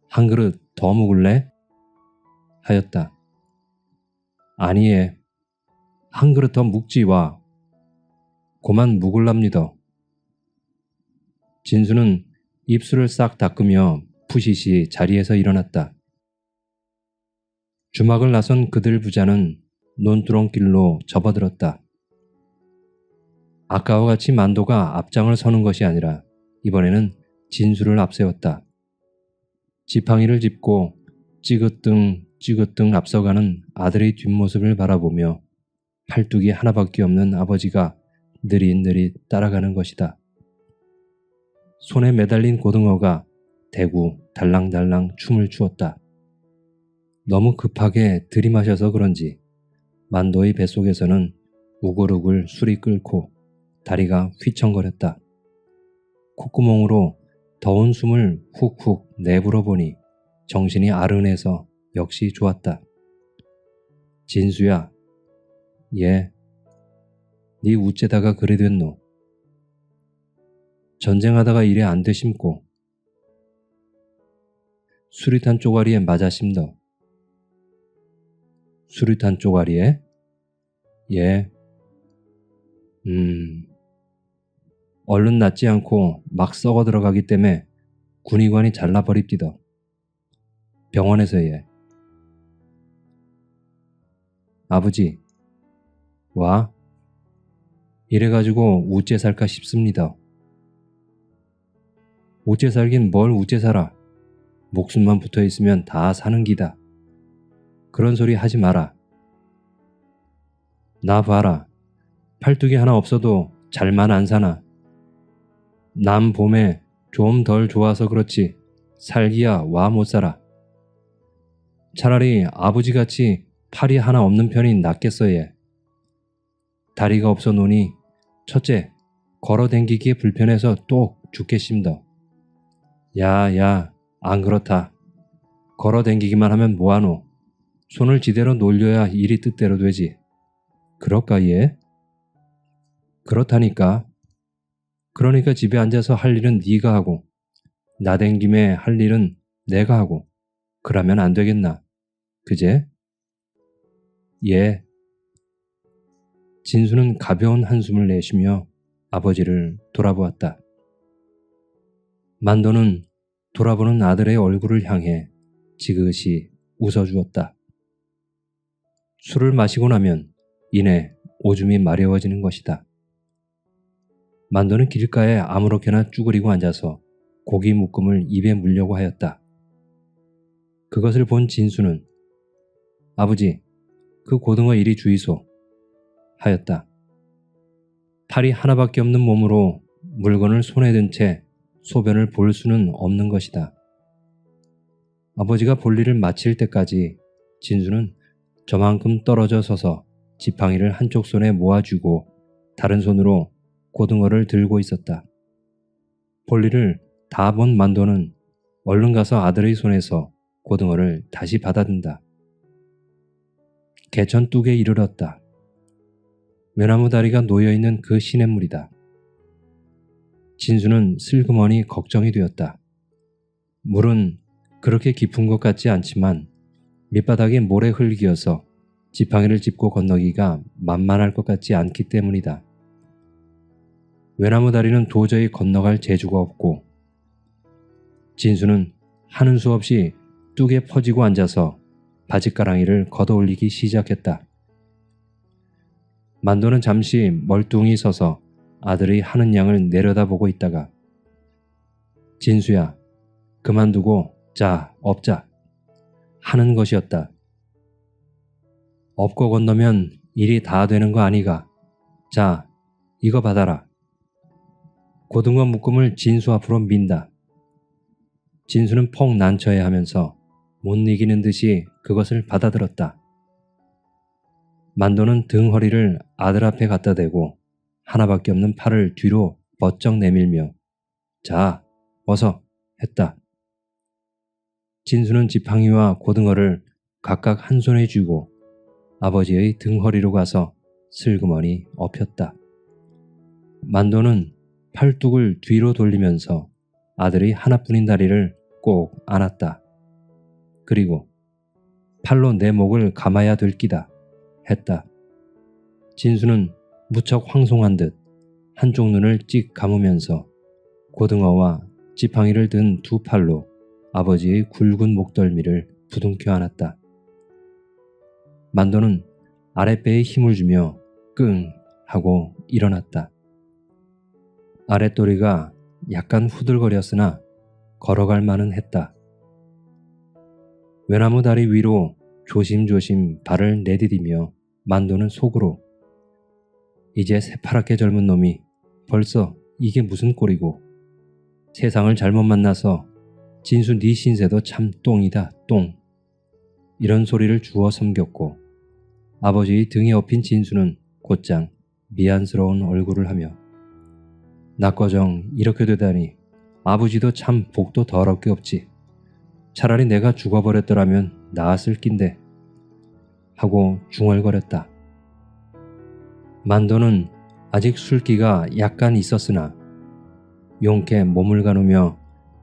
한 그릇 더 묵을래? 하였다. 아니에, 한 그릇 더 묵지 와. 고만 묵을랍니다. 진수는 입술을 싹 닦으며 푸시시 자리에서 일어났다. 주막을 나선 그들 부자는 논두렁길로 접어들었다. 아까와 같이 만도가 앞장을 서는 것이 아니라 이번에는 진수를 앞세웠다. 지팡이를 짚고 찌긋등 앞서가는 아들의 뒷모습을 바라보며 팔뚝이 하나밖에 없는 아버지가 느릿느릿 따라가는 것이다. 손에 매달린 고등어가 대구 달랑달랑 춤을 추었다. 너무 급하게 들이마셔서 그런지 만도의 뱃속에서는 우글우글 술이 끓고 다리가 휘청거렸다. 콧구멍으로 더운 숨을 훅훅 내불어 보니 정신이 아른해서 역시 좋았다. 진수야, 예, 네 우째다가 그래 됐노. 전쟁하다가 이래 안 되심고. 수리탄 쪼가리에 맞아 심더. 수리탄 쪼가리에? 예. 얼른 낫지 않고 막 썩어 들어가기 때문에 군의관이 잘라버립디더. 병원에서 예. 아버지, 와? 이래가지고 우째 살까 싶습니다. 우째 살긴 뭘 우째 살아. 목숨만 붙어있으면 다 사는 기다. 그런 소리 하지 마라. 나 봐라. 팔뚝이 하나 없어도 잘만 안 사나. 남 봄에 좀 덜 좋아서 그렇지 살기야 와 못 살아. 차라리 아버지같이 팔이 하나 없는 편이 낫겠어 얘. 다리가 없어 노니 첫째 걸어 댕기기에 불편해서 또 죽겠심더. 야, 안 그렇다. 걸어 댕기기만 하면 뭐하노. 손을 지대로 놀려야 일이 뜻대로 되지. 그럴까 얘? 그렇다니까. 그러니까 집에 앉아서 할 일은 네가 하고 나댄 김에 할 일은 내가 하고 그러면 안 되겠나. 그제? 예. 진수는 가벼운 한숨을 내쉬며 아버지를 돌아보았다. 만도는 돌아보는 아들의 얼굴을 향해 지그시 웃어주었다. 술을 마시고 나면 이내 오줌이 마려워지는 것이다. 만도는 길가에 아무렇게나 쭈그리고 앉아서 고기 묶음을 입에 물려고 하였다. 그것을 본 진수는 아버지, 그 고등어 이리 주이소 하였다. 팔이 하나밖에 없는 몸으로 물건을 손에 든 채 소변을 볼 수는 없는 것이다. 아버지가 볼 일을 마칠 때까지 진수는 저만큼 떨어져 서서 지팡이를 한쪽 손에 모아쥐고 다른 손으로 고등어를 들고 있었다. 볼일을 다 본 만도는 얼른 가서 아들의 손에서 고등어를 다시 받아든다. 개천 뚝에 이르렀다. 외나무 다리가 놓여있는 그 시냇물이다. 진수는 슬그머니 걱정이 되었다. 물은 그렇게 깊은 것 같지 않지만 밑바닥이 모래 흙이어서 지팡이를 짚고 건너기가 만만할 것 같지 않기 때문이다. 외나무 다리는 도저히 건너갈 재주가 없고 진수는 하는 수 없이 뚝에 퍼지고 앉아서 바짓가랑이를 걷어올리기 시작했다. 만도는 잠시 멀뚱히 서서 아들의 하는 양을 내려다보고 있다가 진수야, 그만두고 자, 엎자 하는 것이었다. 엎고 건너면 일이 다 되는 거 아니가. 자, 이거 받아라. 고등어 묶음을 진수 앞으로 민다. 진수는 퍽 난처해 하면서 못 이기는 듯이 그것을 받아들었다. 만도는 등허리를 아들 앞에 갖다 대고 하나밖에 없는 팔을 뒤로 버쩍 내밀며 자, 어서 했다. 진수는 지팡이와 고등어를 각각 한 손에 쥐고 아버지의 등허리로 가서 슬그머니 엎였다. 만도는 팔뚝을 뒤로 돌리면서 아들의 하나뿐인 다리를 꼭 안았다. 그리고 팔로 내 목을 감아야 될 끼다 했다. 진수는 무척 황송한 듯 한쪽 눈을 찍 감으면서 고등어와 지팡이를 든 두 팔로 아버지의 굵은 목덜미를 부둥켜 안았다. 만도는 아랫배에 힘을 주며 끙 하고 일어났다. 아랫도리가 약간 후들거렸으나 걸어갈 만은 했다. 외나무 다리 위로 조심조심 발을 내디디며 만도는 속으로 이제 새파랗게 젊은 놈이 벌써 이게 무슨 꼴이고 세상을 잘못 만나서 진수 네 신세도 참 똥이다 똥 이런 소리를 주워 섬겼고 아버지의 등에 엎인 진수는 곧장 미안스러운 얼굴을 하며 나꺼정 이렇게 되다니 아버지도 참 복도 더럽게 없지. 차라리 내가 죽어버렸더라면 나았을 낀데 하고 중얼거렸다. 만도는 아직 술기가 약간 있었으나 용케 몸을 가누며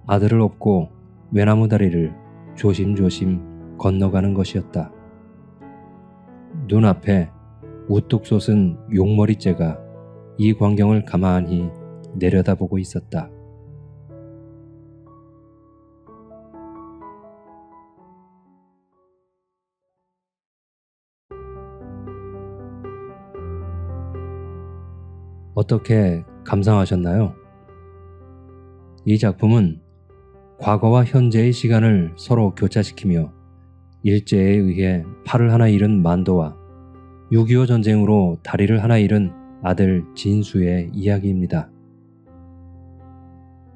아들을 업고 외나무 다리를 조심조심 건너가는 것이었다. 눈앞에 우뚝 솟은 용머리째가 이 광경을 가만히 내려다보고 있었다. 어떻게 감상하셨나요? 이 작품은 과거와 현재의 시간을 서로 교차시키며 일제에 의해 팔을 하나 잃은 만도와 6.25 전쟁으로 다리를 하나 잃은 아들 진수의 이야기입니다.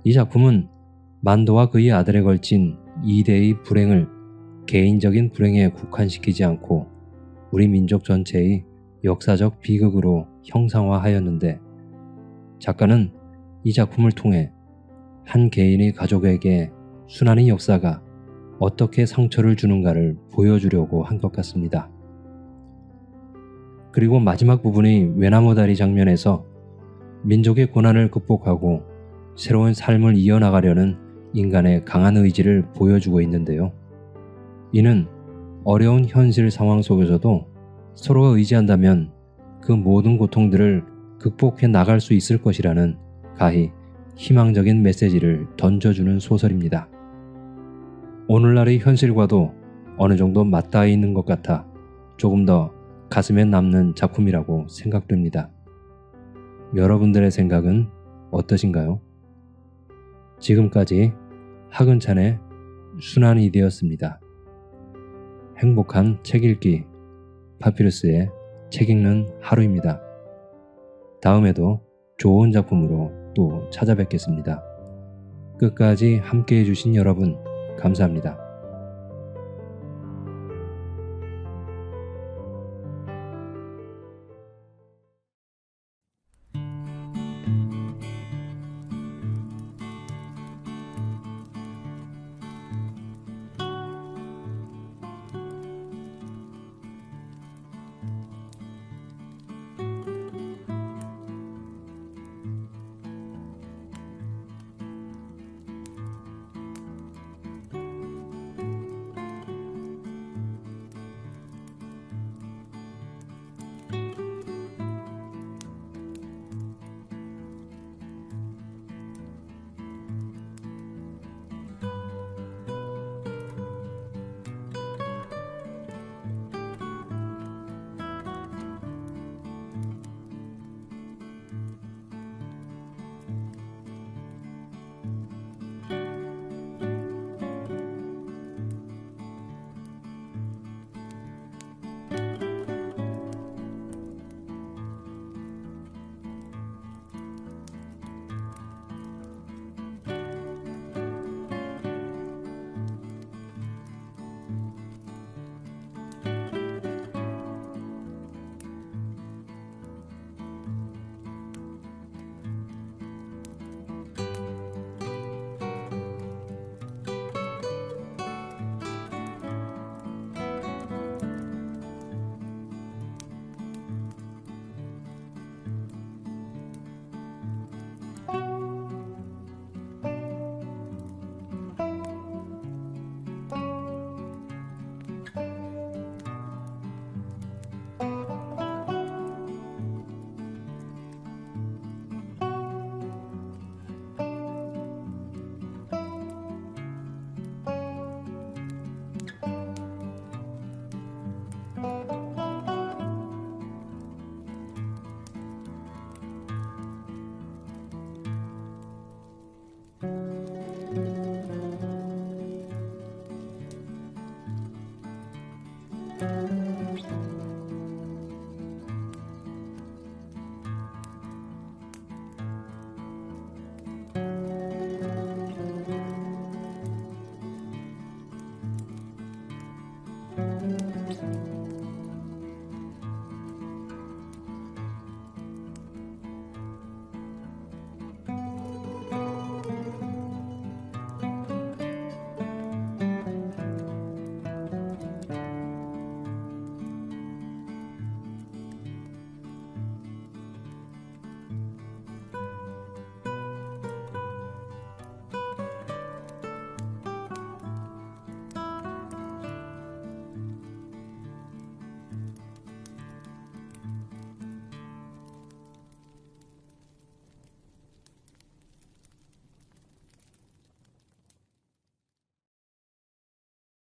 이 작품은 만도와 그의 아들에 걸친 2대의 불행을 개인적인 불행에 국한시키지 않고 우리 민족 전체의 역사적 비극으로 형상화하였는데 작가는 이 작품을 통해 한 개인의 가족에게 순환의 역사가 어떻게 상처를 주는가를 보여주려고 한 것 같습니다. 그리고 마지막 부분의 외나무 다리 장면에서 민족의 고난을 극복하고 새로운 삶을 이어나가려는 인간의 강한 의지를 보여주고 있는데요. 이는 어려운 현실 상황 속에서도 서로가 의지한다면 그 모든 고통들을 극복해 나갈 수 있을 것이라는 가히 희망적인 메시지를 던져주는 소설입니다. 오늘날의 현실과도 어느 정도 맞닿아 있는 것 같아 조금 더 가슴에 남는 작품이라고 생각됩니다. 여러분들의 생각은 어떠신가요? 지금까지 하근찬의 순환이 되었습니다. 행복한 책 읽기 파피루스의 책 읽는 하루입니다. 다음에도 좋은 작품으로 또 찾아뵙겠습니다. 끝까지 함께 해주신 여러분 감사합니다.